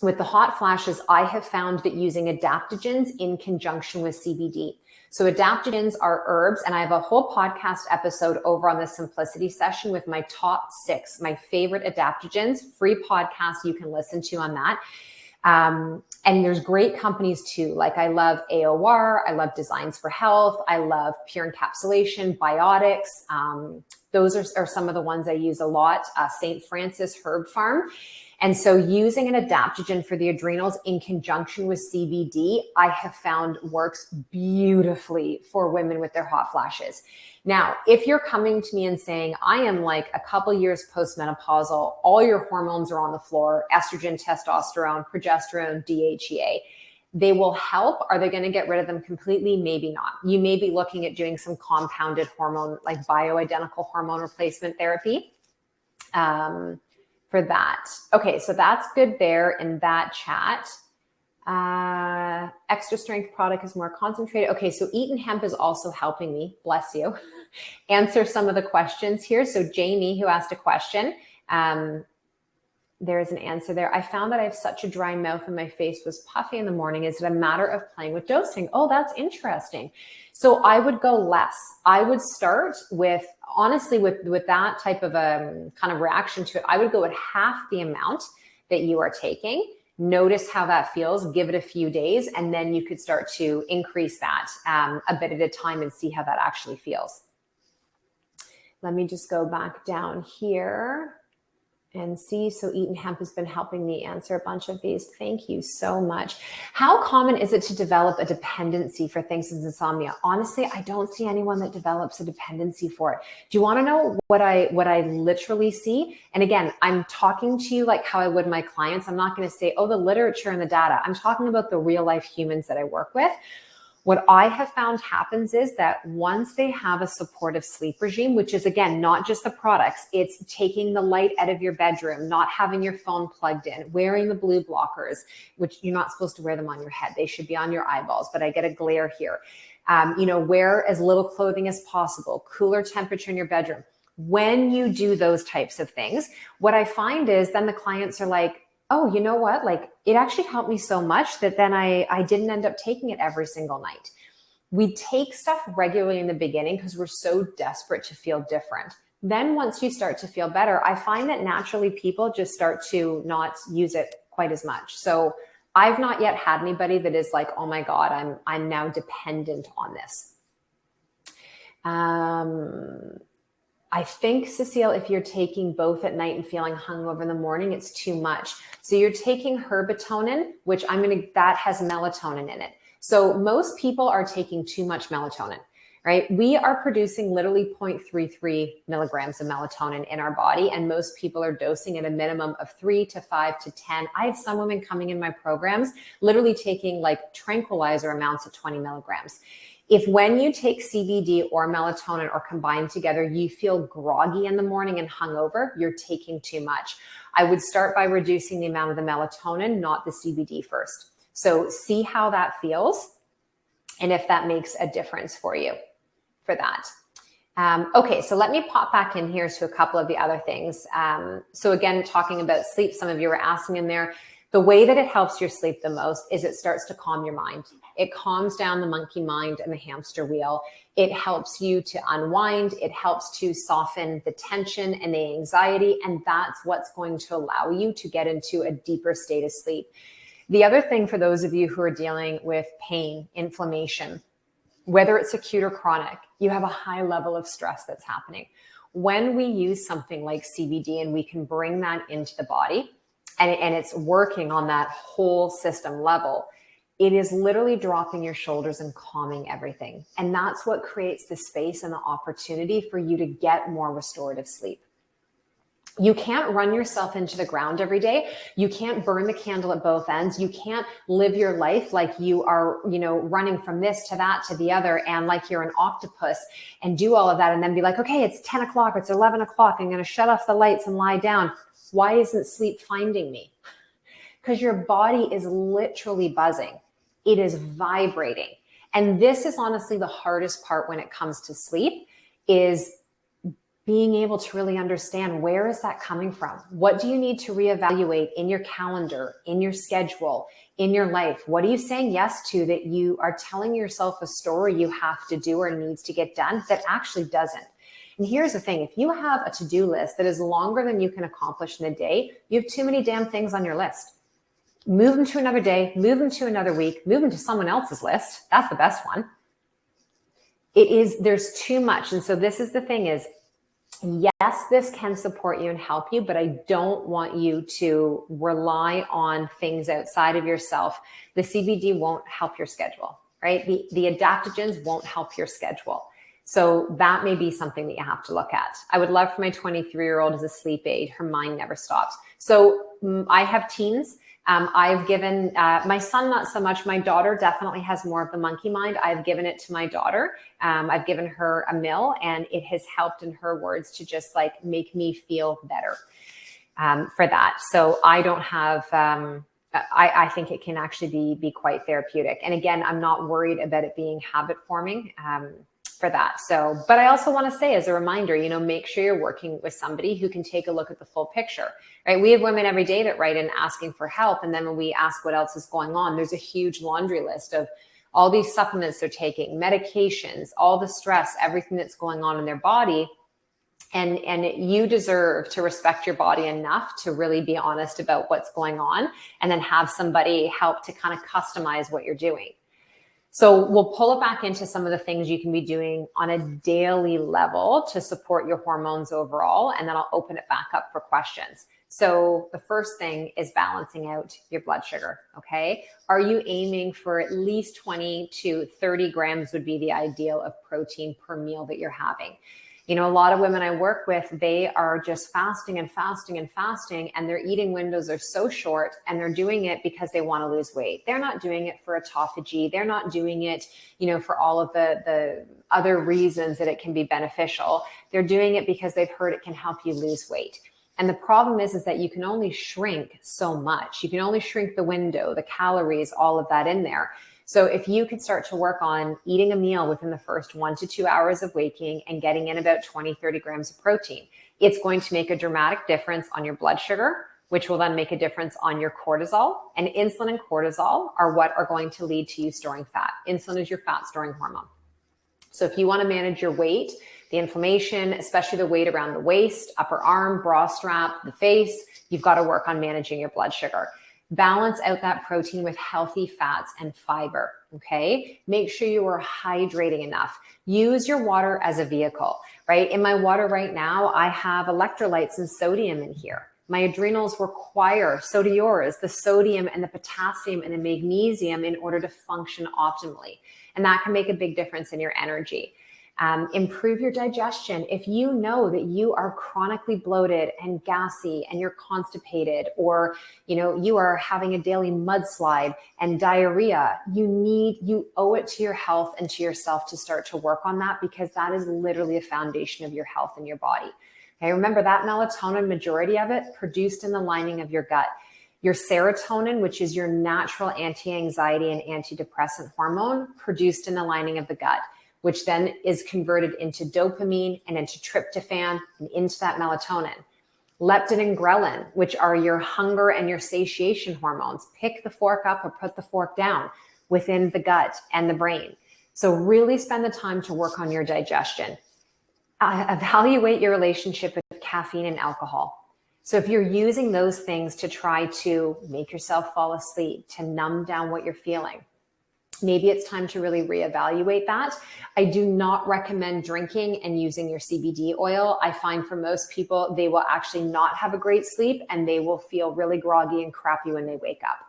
S1: with the hot flashes, I have found that using adaptogens in conjunction with CBD. So adaptogens are herbs, and I have a whole podcast episode over on the Simplicity session with my top 6, my favorite adaptogens, free podcast you can listen to on that. And there's great companies too. Like I love AOR, I love Designs for Health, I love Pure Encapsulation, Biotics. Those are some of the ones I use a lot. St. Francis Herb Farm. And so using an adaptogen for the adrenals in conjunction with CBD, I have found works beautifully for women with their hot flashes. Now, if you're coming to me and saying, I am like a couple years postmenopausal, all your hormones are on the floor, estrogen, testosterone, progesterone, DHEA, they will help. Are they going to get rid of them completely? Maybe not. You may be looking at doing some compounded hormone, like bioidentical hormone replacement therapy. For that. Okay, so that's good there in that chat. Extra strength product is more concentrated. Okay, so Eaton Hemp is also helping me, bless you, answer some of the questions here. So Jamie, who asked a question, there is an answer there. I found that I have such a dry mouth and my face was puffy in the morning. Is it a matter of playing with dosing? Oh, that's interesting. So I would go less. I would start with, honestly, with that type of a kind of reaction to it, I would go at half the amount that you are taking. Notice how that feels, give it a few days, and then you could start to increase that a bit at a time and see how that actually feels. Let me just go back down here and see. So Eaton Hemp has been helping me answer a bunch of these. Thank you so much. How common is it to develop a dependency for things as insomnia? Honestly, I don't see anyone that develops a dependency for it. Do you want to know what I literally see? And again, I'm talking to you like how I would my clients. I'm not going to say, oh, the literature and the data. I'm talking about the real life humans that I work with. What I have found happens is that once they have a supportive sleep regime, which is, again, not just the products, it's taking the light out of your bedroom, not having your phone plugged in, wearing the blue blockers, which you're not supposed to wear them on your head. They should be on your eyeballs, but I get a glare here. Wear as little clothing as possible, cooler temperature in your bedroom. When you do those types of things, what I find is then the clients are like, oh, you know what? Like it actually helped me so much that then I didn't end up taking it every single night. We take stuff regularly in the beginning because we're so desperate to feel different. Then once you start to feel better, I find that naturally people just start to not use it quite as much. So I've not yet had anybody that is like, oh my God, I'm now dependent on this. I think, Cecile, if you're taking both at night and feeling hungover in the morning, it's too much. So you're taking herbatonin, which that has melatonin in it. So most people are taking too much melatonin, right? We are producing literally 0.33 milligrams of melatonin in our body, and most people are dosing at a minimum of 3 to 5 to 10. I have some women coming in my programs, literally taking like tranquilizer amounts of 20 milligrams. If when you take CBD or melatonin or combined together, you feel groggy in the morning and hungover, you're taking too much. I would start by reducing the amount of the melatonin, not the CBD first. So see how that feels and if that makes a difference for you for that. Okay, so let me pop back in here to a couple of the other things. So again, talking about sleep, some of you were asking in there, the way that it helps your sleep the most is it starts to calm your mind. It calms down the monkey mind and the hamster wheel. It helps you to unwind. It helps to soften the tension and the anxiety. And that's what's going to allow you to get into a deeper state of sleep. The other thing for those of you who are dealing with pain, inflammation, whether it's acute or chronic, you have a high level of stress that's happening. When we use something like CBD and we can bring that into the body, and it's working on that whole system level, it is literally dropping your shoulders and calming everything. And that's what creates the space and the opportunity for you to get more restorative sleep. You can't run yourself into the ground every day. You can't burn the candle at both ends. You can't live your life like you are, running from this to that to the other and like you're an octopus and do all of that and then be like, okay, it's 10 o'clock, it's 11 o'clock. I'm going to shut off the lights and lie down. Why isn't sleep finding me? Because your body is literally buzzing. It is vibrating. And this is honestly the hardest part when it comes to sleep, is being able to really understand, where is that coming from? What do you need to reevaluate in your calendar, in your schedule, in your life? What are you saying yes to that you are telling yourself a story you have to do or needs to get done that actually doesn't? And here's the thing, if you have a to-do list that is longer than you can accomplish in a day, you have too many damn things on your list. Move them to another day, move them to another week, move them to someone else's list. That's the best one. There's too much. And so this is the thing is, yes, this can support you and help you, but I don't want you to rely on things outside of yourself. The CBD won't help your schedule, right? The adaptogens won't help your schedule. So that may be something that you have to look at. I would love for my 23-year-old as a sleep aid. Her mind never stops. So I have teens. I've given my son, not so much. My daughter definitely has more of the monkey mind. I've given it to my daughter. I've given her a mill, and it has helped, in her words, to just like make me feel better for that. So I don't have, I think it can actually be quite therapeutic. And again, I'm not worried about it being habit forming for that. So, but I also want to say as a reminder, make sure you're working with somebody who can take a look at the full picture, right? We have women every day that write in asking for help. And then when we ask what else is going on, there's a huge laundry list of all these supplements they're taking, medications, all the stress, everything that's going on in their body. And you deserve to respect your body enough to really be honest about what's going on, and then have somebody help to kind of customize what you're doing. So we'll pull it back into some of the things you can be doing on a daily level to support your hormones overall, and then I'll open it back up for questions. So the first thing is balancing out your blood sugar, okay? Are you aiming for at least 20 to 30 grams would be the ideal of protein per meal that you're having? A lot of women I work with, they are just fasting and fasting and fasting, and their eating windows are so short, and they're doing it because they want to lose weight. They're not doing it for autophagy. They're not doing it, for all of the other reasons that it can be beneficial. They're doing it because they've heard it can help you lose weight. And the problem is that you can only shrink so much. You can only shrink the window, the calories, all of that in there. So if you could start to work on eating a meal within the first 1 to 2 hours of waking and getting in about 20, 30 grams of protein, it's going to make a dramatic difference on your blood sugar, which will then make a difference on your cortisol. And insulin and cortisol are what are going to lead to you storing fat. Insulin is your fat storing hormone. So if you want to manage your weight, the inflammation, especially the weight around the waist, upper arm, bra strap, the face, you've got to work on managing your blood sugar. Balance out that protein with healthy fats and fiber, okay? Make sure you are hydrating enough. Use your water as a vehicle, right? In my water right now, I have electrolytes and sodium in here. My adrenals require, so do yours, the sodium and the potassium and the magnesium in order to function optimally. And that can make a big difference in your energy. Improve your digestion. If you know that you are chronically bloated and gassy and you're constipated, or you are having a daily mudslide and diarrhea, you owe it to your health and to yourself to start to work on that, because that is literally a foundation of your health in your body. Okay, remember that melatonin, majority of it produced in the lining of your gut. Your serotonin, which is your natural anti-anxiety and antidepressant hormone, produced in the lining of the gut, which then is converted into dopamine and into tryptophan and into that melatonin. Leptin and ghrelin, which are your hunger and your satiation hormones, pick the fork up or put the fork down within the gut and the brain. So really spend the time to work on your digestion. Evaluate your relationship with caffeine and alcohol. So if you're using those things to try to make yourself fall asleep, to numb down what you're feeling, maybe it's time to really reevaluate that. I do not recommend drinking and using your CBD oil. I find for most people, they will actually not have a great sleep, and they will feel really groggy and crappy when they wake up.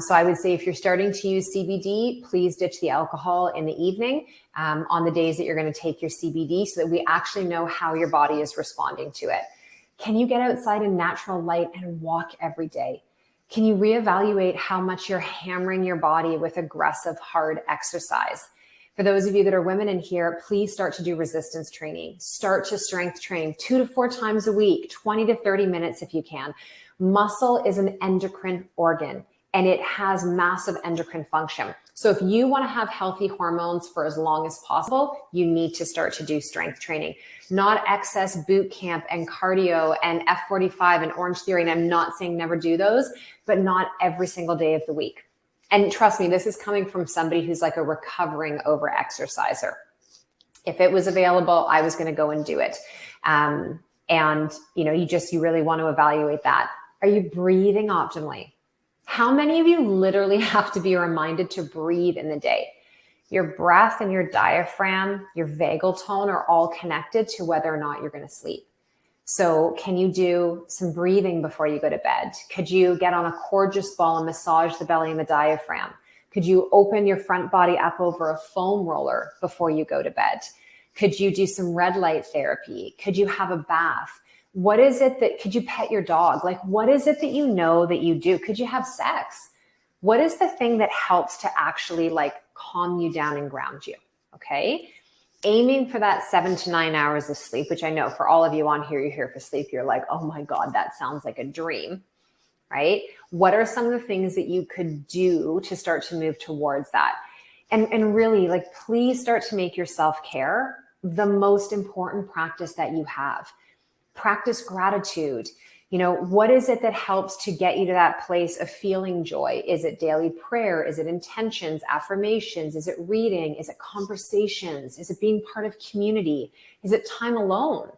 S1: So I would say if you're starting to use CBD, please ditch the alcohol in the evening on the days that you're going to take your CBD, so that we actually know how your body is responding to it. Can you get outside in natural light and walk every day? Can you reevaluate how much you're hammering your body with aggressive, hard exercise? For those of you that are women in here, please start to do resistance training. Start to strength train 2 to 4 times a week, 20 to 30 minutes if you can. Muscle is an endocrine organ, and it has massive endocrine function. So if you want to have healthy hormones for as long as possible, you need to start to do strength training, not excess boot camp and cardio and F45 and Orange Theory. And I'm not saying never do those, but not every single day of the week. And trust me, this is coming from somebody who's like a recovering over exerciser. If it was available, I was going to go and do it. And you really want to evaluate that. Are you breathing optimally? How many of you literally have to be reminded to breathe in the day? Your breath and your diaphragm, your vagal tone are all connected to whether or not you're going to sleep. So can you do some breathing before you go to bed? Could you get on a gorgeous ball and massage the belly and the diaphragm? Could you open your front body up over a foam roller before you go to bed? Could you do some red light therapy? Could you have a bath? What is it that, could you pet your dog? Like, what is it that you know that you do? Could you have sex? What is the thing that helps to actually like calm you down and ground you? Okay. Aiming for that 7 to 9 hours of sleep, which I know for all of you on here, you're here for sleep. You're like, oh my God, that sounds like a dream, right? What are some of the things that you could do to start to move towards that? And really, like, please start to make your self-care the most important practice that you have. Practice gratitude. You know, what is it that helps to get you to that place of feeling joy? Is it daily prayer? Is it intentions, affirmations? Is it reading? Is it conversations? Is it being part of community? Is it time alone?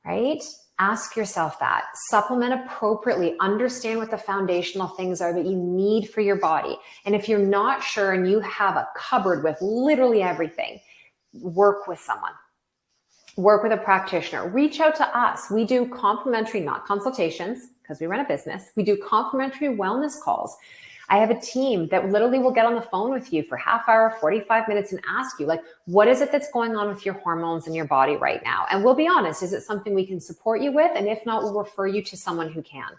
S1: Right? Ask yourself that. Supplement appropriately. Understand what the foundational things are that you need for your body. And if you're not sure and you have a cupboard with literally everything, work with someone. Work with a practitioner. Reach out to us. We do complimentary, not consultations, because we run a business. We do complimentary wellness calls. I have a team that literally will get on the phone with you for half hour, 45 minutes and ask you, like, what is it that's going on with your hormones in your body right now? And we'll be honest, is it something we can support you with? And if not, we'll refer you to someone who can.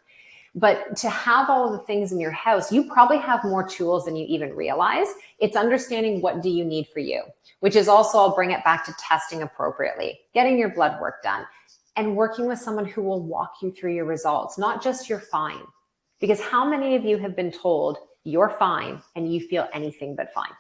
S1: But to have all of the things in your house, you probably have more tools than you even realize. It's understanding what do you need for you, which is also, I'll bring it back to testing appropriately, getting your blood work done, and working with someone who will walk you through your results, not just you're fine. Because how many of you have been told you're fine and you feel anything but fine?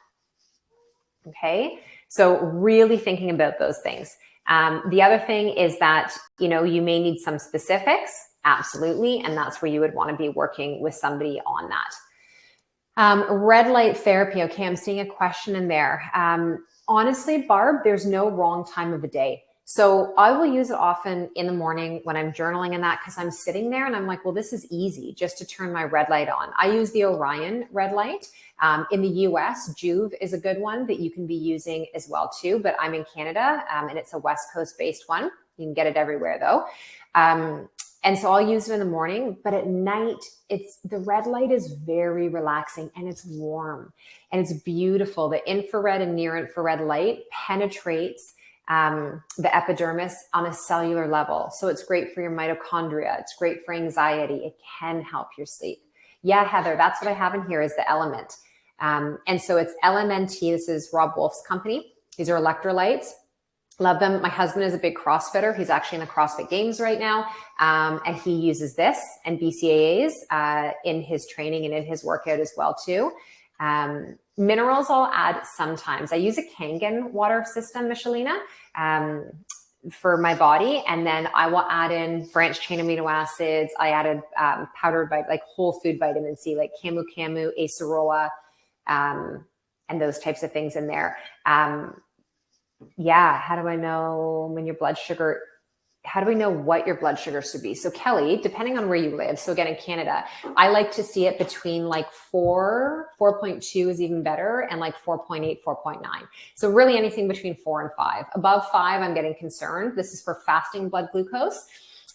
S1: Okay, so really thinking about those things. The other thing is that, you know, you may need some specifics. Absolutely. And that's where you would want to be working with somebody on that. Red light therapy. Okay, I'm seeing a question in there. Honestly, Barb, there's no wrong time of the day. So I will use it often in the morning when I'm journaling and that, because I'm sitting there and I'm like, well, this is easy just to turn my red light on. I use the Orion red light. In the US, Juve is a good one that you can be using as well too, but I'm in Canada and it's a West Coast based one. You can get it everywhere though. And so I'll use it in the morning, but at night, the red light is very relaxing and it's warm and it's beautiful. The infrared and near infrared light penetrates the epidermis on a cellular level. So it's great for your mitochondria. It's great for anxiety. It can help your sleep. Yeah, Heather, that's what I have in here is the element. And so it's LMNT. This is Rob Wolf's company. These are electrolytes. Love them. My husband is a big CrossFitter. He's actually in the CrossFit Games right now. And he uses this and BCAAs in his training and in his workout as well too. Minerals I'll add sometimes. I use a Kangen water system, Michelina, for my body. And then I will add in branched chain amino acids. I added powdered, like whole food vitamin C, like camu, acerola, and those types of things in there. Yeah. How do I know when your blood sugar, how do we know what your blood sugar should be? So Kelly, depending on where you live, so again, in Canada, I like to see it between like 4.2 is even better, and like 4.8, 4.9. So really anything between 4 and 5. Above 5, I'm getting concerned. This is for fasting blood glucose.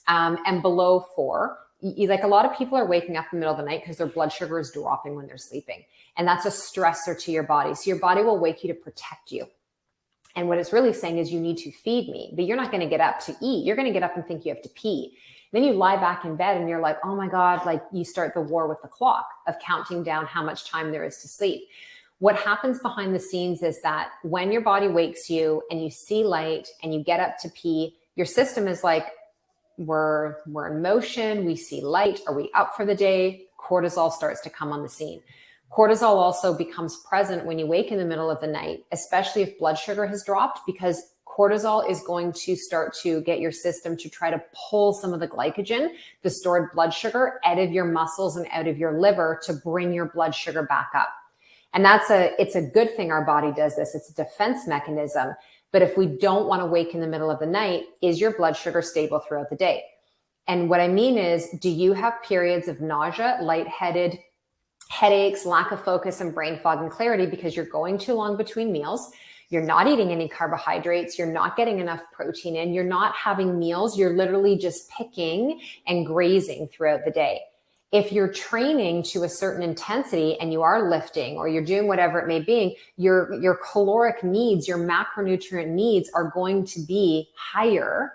S1: And below 4, like a lot of people are waking up in the middle of the night because their blood sugar is dropping when they're sleeping. And that's a stressor to your body. So your body will wake you to protect you. And what it's really saying is you need to feed me, but you're not going to get up to eat. You're going to get up and think you have to pee. Then you lie back in bed and you're like, oh my God, like you start the war with the clock of counting down how much time there is to sleep. What happens behind the scenes is that when your body wakes you and you see light and you get up to pee, your system is like, we're in motion. We see light. Are we up for the day? Cortisol starts to come on the scene. Cortisol also becomes present when you wake in the middle of the night, especially if blood sugar has dropped, because cortisol is going to start to get your system to try to pull some of the glycogen, the stored blood sugar, out of your muscles and out of your liver to bring your blood sugar back up. And it's a good thing our body does this. It's a defense mechanism. But if we don't want to wake in the middle of the night, is your blood sugar stable throughout the day? And what I mean is, do you have periods of nausea, lightheaded, headaches, lack of focus, and brain fog and clarity because you're going too long between meals? You're not eating any carbohydrates. You're not getting enough protein in. You're not having meals. You're literally just picking and grazing throughout the day. If you're training to a certain intensity and you are lifting or you're doing whatever it may be, your caloric needs, your macronutrient needs are going to be higher.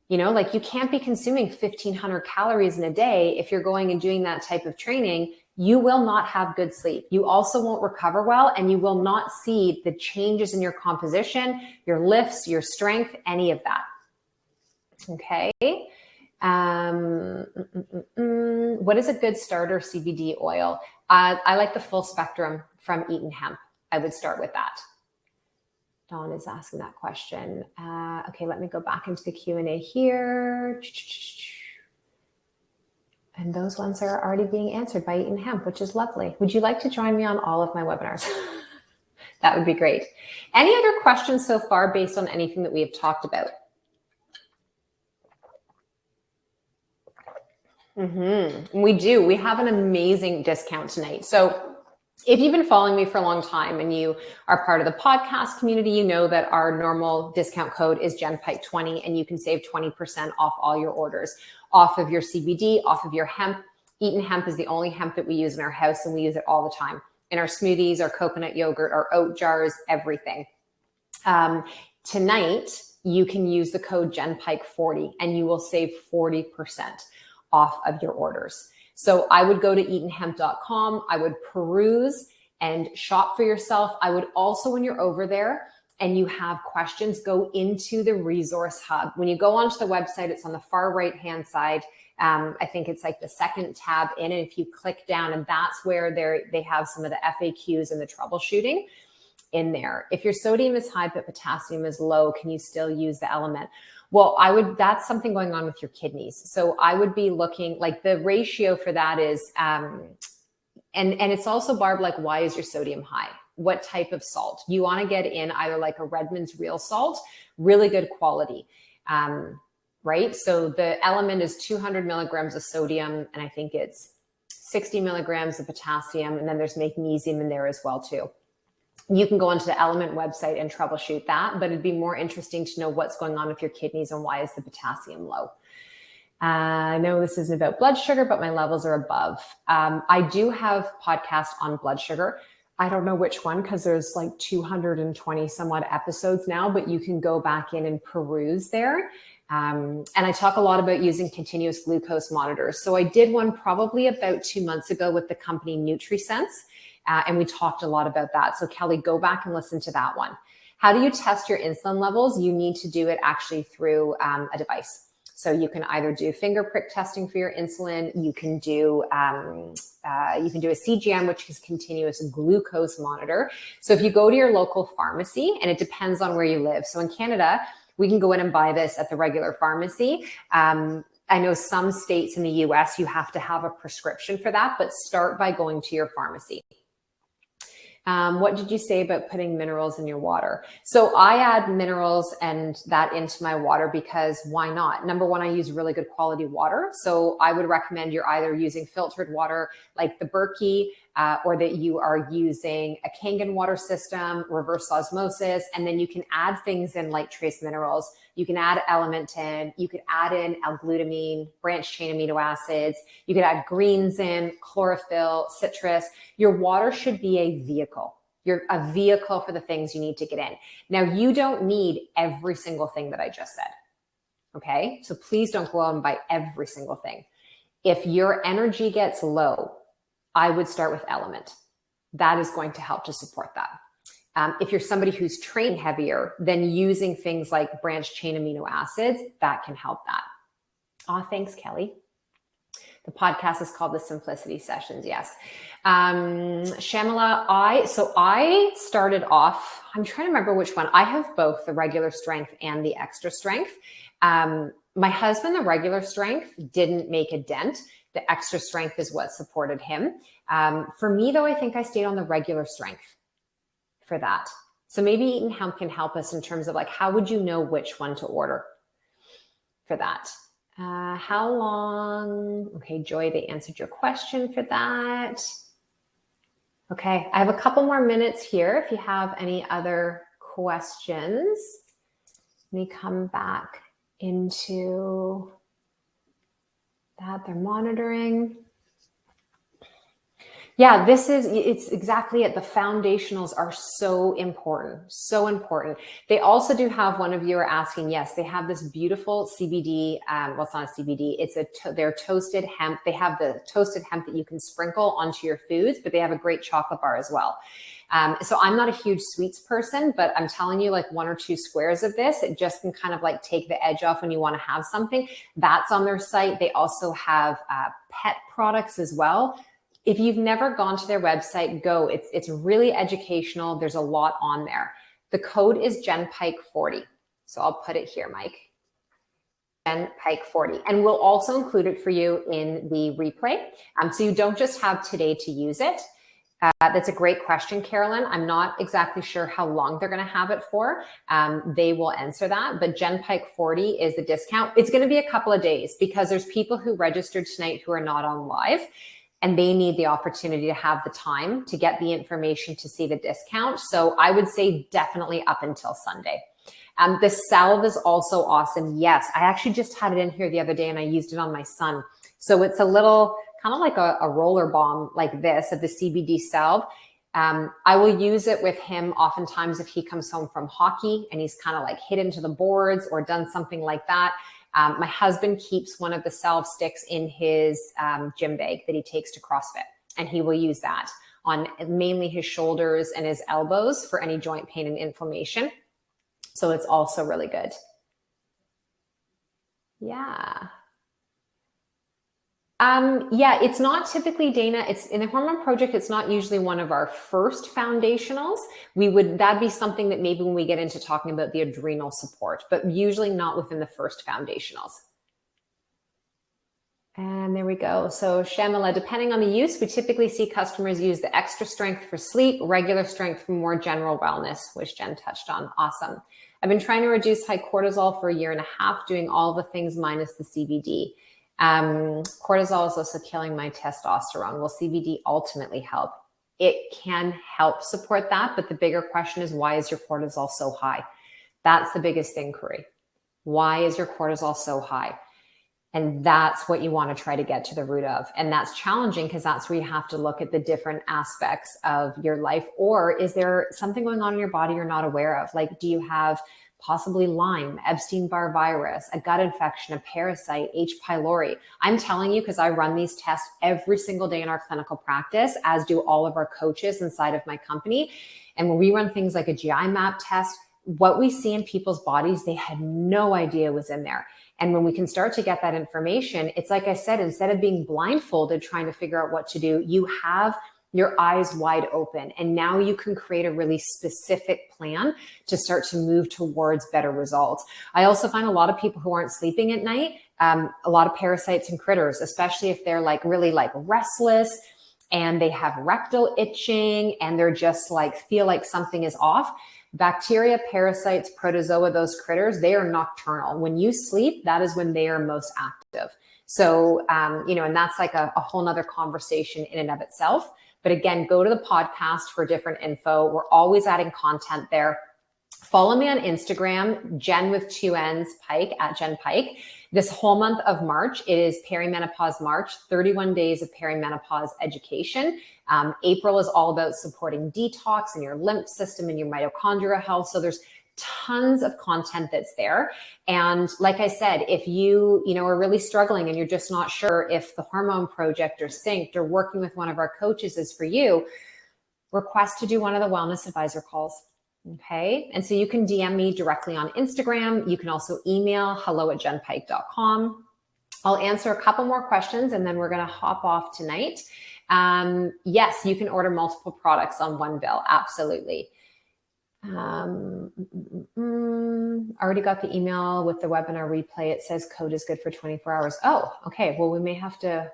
S1: You know, like you can't be consuming 1,500 calories in a day if you're going and doing that type of training. You will not have good sleep. You also won't recover well, and you will not see the changes in your composition, your lifts, your strength, any of that. Okay. What is a good starter CBD oil? I like the full spectrum from Eaton Hemp. I would start with that. Dawn is asking that question. Okay, let me go back into the Q&A here. And those ones are already being answered by Eaton Hemp, which is lovely. Would you like to join me on all of my webinars? That would be great. Any other questions so far based on anything that we have talked about? We do. We have an amazing discount tonight. So if you've been following me for a long time and you are part of the podcast community, you know that our normal discount code is Jenn Pike 20, and you can save 20% off all your orders, off of your CBD, off of your hemp. Eaton Hemp is the only hemp that we use in our house, and we use it all the time in our smoothies, our coconut yogurt, our oat jars, everything. Tonight, you can use the code Jenn Pike 40 and you will save 40% off of your orders. So I would go to eatonhemp.com. I would peruse and shop for yourself. I would also, when you're over there and you have questions, go into the resource hub. When you go onto the website, it's on the far right-hand side. I think it's like the second tab in, and if you click down, and that's where they have some of the FAQs and the troubleshooting in there. If your sodium is high but potassium is low, can you still use the element? Well, that's something going on with your kidneys. So I would be looking, like the ratio for that is, and it's also, Barb, like, why is your sodium high? What type of salt? You want to get in either like a Redmond's real salt, really good quality, right? So the element is 200 milligrams of sodium, and I think it's 60 milligrams of potassium, and then there's magnesium in there as well too. You can go onto the Element website and troubleshoot that, but it'd be more interesting to know what's going on with your kidneys and why is the potassium low. I know this isn't about blood sugar, but my levels are above. I do have podcasts on blood sugar. I don't know which one because there's like 220 some odd episodes now, but you can go back in and peruse there. And I talk a lot about using continuous glucose monitors. So I did one probably about 2 months ago with the company NutriSense. And we talked a lot about that. So Kelly, go back and listen to that one. How do you test your insulin levels? You need to do it actually through a device. So you can either do finger prick testing for your insulin. You can do a CGM, which is continuous glucose monitor. So if you go to your local pharmacy, and it depends on where you live. So in Canada, we can go in and buy this at the regular pharmacy. I know some states in the US, you have to have a prescription for that, but start by going to your pharmacy. What did you say about putting minerals in your water? So I add minerals and that into my water because why not? Number one, I use really good quality water. So I would recommend you're either using filtered water like the Berkey, or that you are using a Kangen water system, reverse osmosis, and then you can add things in like trace minerals. You can add element in, you could add in L-glutamine, branched chain amino acids, you could add greens in, chlorophyll, citrus. Your water should be a vehicle. You're a vehicle for the things you need to get in. Now, you don't need every single thing that I just said, okay? So please don't go out and buy every single thing. If your energy gets low, I would start with element. That is going to help to support that. If you're somebody who's trained heavier, then using things like branched chain amino acids, that can help that. Oh, thanks, Kelly. The podcast is called The Simplicity Sessions. Yes. Shamala, I started off, I'm trying to remember which one. I have both the regular strength and the extra strength. My husband, the regular strength, didn't make a dent. The extra strength is what supported him. For me, though, I think I stayed on the regular strength for that. So maybe Eaton Hemp can help us in terms of like, how would you know which one to order for that? How long? Okay, Joy, they answered your question for that. Okay, I have a couple more minutes here if you have any other questions. Let me come back into that. They're monitoring. Yeah, it's exactly it. The foundationals are so important, so important. They also do have, one of you are asking, yes, they have this beautiful CBD, well, it's not a CBD, they're toasted hemp. They have the toasted hemp that you can sprinkle onto your foods, but they have a great chocolate bar as well. So I'm not a huge sweets person, but I'm telling you, like 1 or 2 squares of this, it just can kind of like take the edge off when you want to have something. That's on their site. They also have pet products as well. If you've never gone to their website, go. It's really educational. There's a lot on there. The code is Jenn Pike 40. So I'll put it here, Mike. Jenn Pike 40. And we'll also include it for you in the replay. So you don't just have today to use it. That's a great question, Carolyn. I'm not exactly sure how long they're going to have it for. They will answer that. But Jenn Pike 40 is the discount. It's going to be a couple of days because there's people who registered tonight who are not on live. And they need the opportunity to have the time to get the information to see the discount. So I would say definitely up until Sunday. The salve is also awesome. Yes, I actually just had it in here the other day and I used it on my son. So it's a little kind of like a roller bomb like this of the CBD salve. I will use it with him oftentimes if he comes home from hockey and he's kind of like hit into the boards or done something like that. My husband keeps one of the salve sticks in his gym bag that he takes to CrossFit, and he will use that on mainly his shoulders and his elbows for any joint pain and inflammation. So it's also really good. Yeah. Yeah, it's not typically, Dana, it's in the Hormone Project, it's not usually one of our first foundationals. That'd be something that maybe when we get into talking about the adrenal support, but usually not within the first foundationals. And there we go. So Shamila, depending on the use, we typically see customers use the extra strength for sleep, regular strength for more general wellness, which Jen touched on. Awesome. I've been trying to reduce high cortisol for 1.5 years, doing all the things minus the CBD. Cortisol is also killing my testosterone. Will CBD ultimately help? It can help support that, but the bigger question is, why is your cortisol so high? That's the biggest inquiry. Why is your cortisol so high? And that's what you want to try to get to the root of. And that's challenging because that's where you have to look at the different aspects of your life. Or is there something going on in your body you're not aware of? Like, do you have possibly Lyme, Epstein-Barr virus, a gut infection, a parasite, H. pylori? I'm telling you, because I run these tests every single day in our clinical practice, as do all of our coaches inside of my company. And when we run things like a GI map test, what we see in people's bodies, they had no idea was in there. And when we can start to get that information, it's like I said, instead of being blindfolded, trying to figure out what to do, you have your eyes wide open. And now you can create a really specific plan to start to move towards better results. I also find a lot of people who aren't sleeping at night, a lot of parasites and critters, especially if they're like really like restless and they have rectal itching and they're just like, feel like something is off. Bacteria, parasites, protozoa, those critters, they are nocturnal. When you sleep, that is when they are most active. So, and that's like a whole nother conversation in and of itself. But again, go to the podcast for different info. We're always adding content there. Follow me on Instagram, Jenn with 2 N's, Pike, at Jenn Pike. This whole month of March, it is Perimenopause March, 31 days of perimenopause education. April is all about supporting detox and your lymph system and your mitochondrial health. So there's tons of content that's there. And like I said, if you are really struggling and you're just not sure if the Hormone Project or Synced or working with one of our coaches is for you, request to do one of the wellness advisor calls. Okay. And so you can DM me directly on Instagram. You can also email hello@jennpike.com. I'll answer a couple more questions and then we're going to hop off tonight. Yes, you can order multiple products on one bill. Absolutely. Already got the email with the webinar replay. It says code is good for 24 hours. Oh, okay. Well, we may have to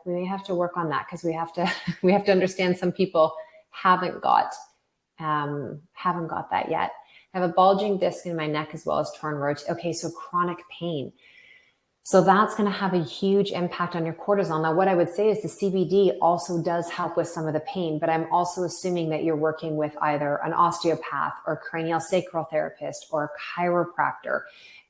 S1: work on that because we have to understand some people haven't got that yet. I have a bulging disc in my neck as well as torn root. Okay. So chronic pain. So that's going to have a huge impact on your cortisol. Now, what I would say is the CBD also does help with some of the pain, but I'm also assuming that you're working with either an osteopath or cranial sacral therapist or a chiropractor.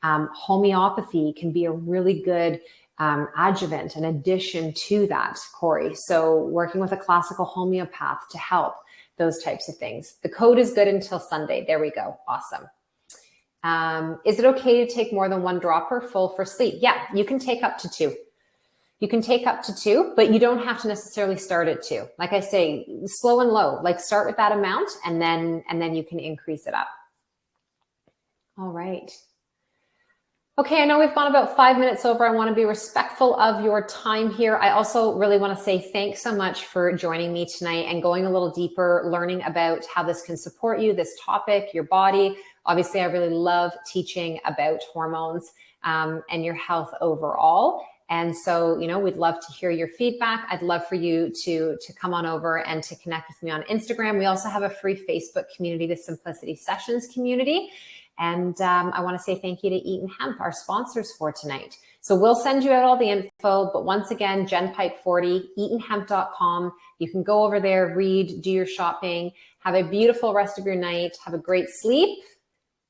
S1: Homeopathy can be a really good adjuvant, an addition to that, Corey. So working with a classical homeopath to help those types of things. The code is good until Sunday. There we go. Awesome. Is it okay to take more than one dropper full for sleep? Yeah, you can take up to 2. You can take up to 2, but you don't have to necessarily start at 2. Like I say, slow and low, like start with that amount and then you can increase it up. All right. Okay, I know we've gone about 5 minutes over. I want to be respectful of your time here. I also really want to say thanks so much for joining me tonight and going a little deeper, learning about how this can support you, this topic, your body. Obviously, I really love teaching about hormones and your health overall. And so, you know, we'd love to hear your feedback. I'd love for you to come on over and to connect with me on Instagram. We also have a free Facebook community, the Simplicity Sessions community. And I want to say thank you to Eat and Hemp, our sponsors for tonight. So we'll send you out all the info. But once again, Jenn Pike 40, eatandhemp.com. You can go over there, read, do your shopping. Have a beautiful rest of your night. Have a great sleep.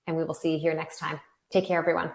S1: And we will see you here next time. Take care, everyone.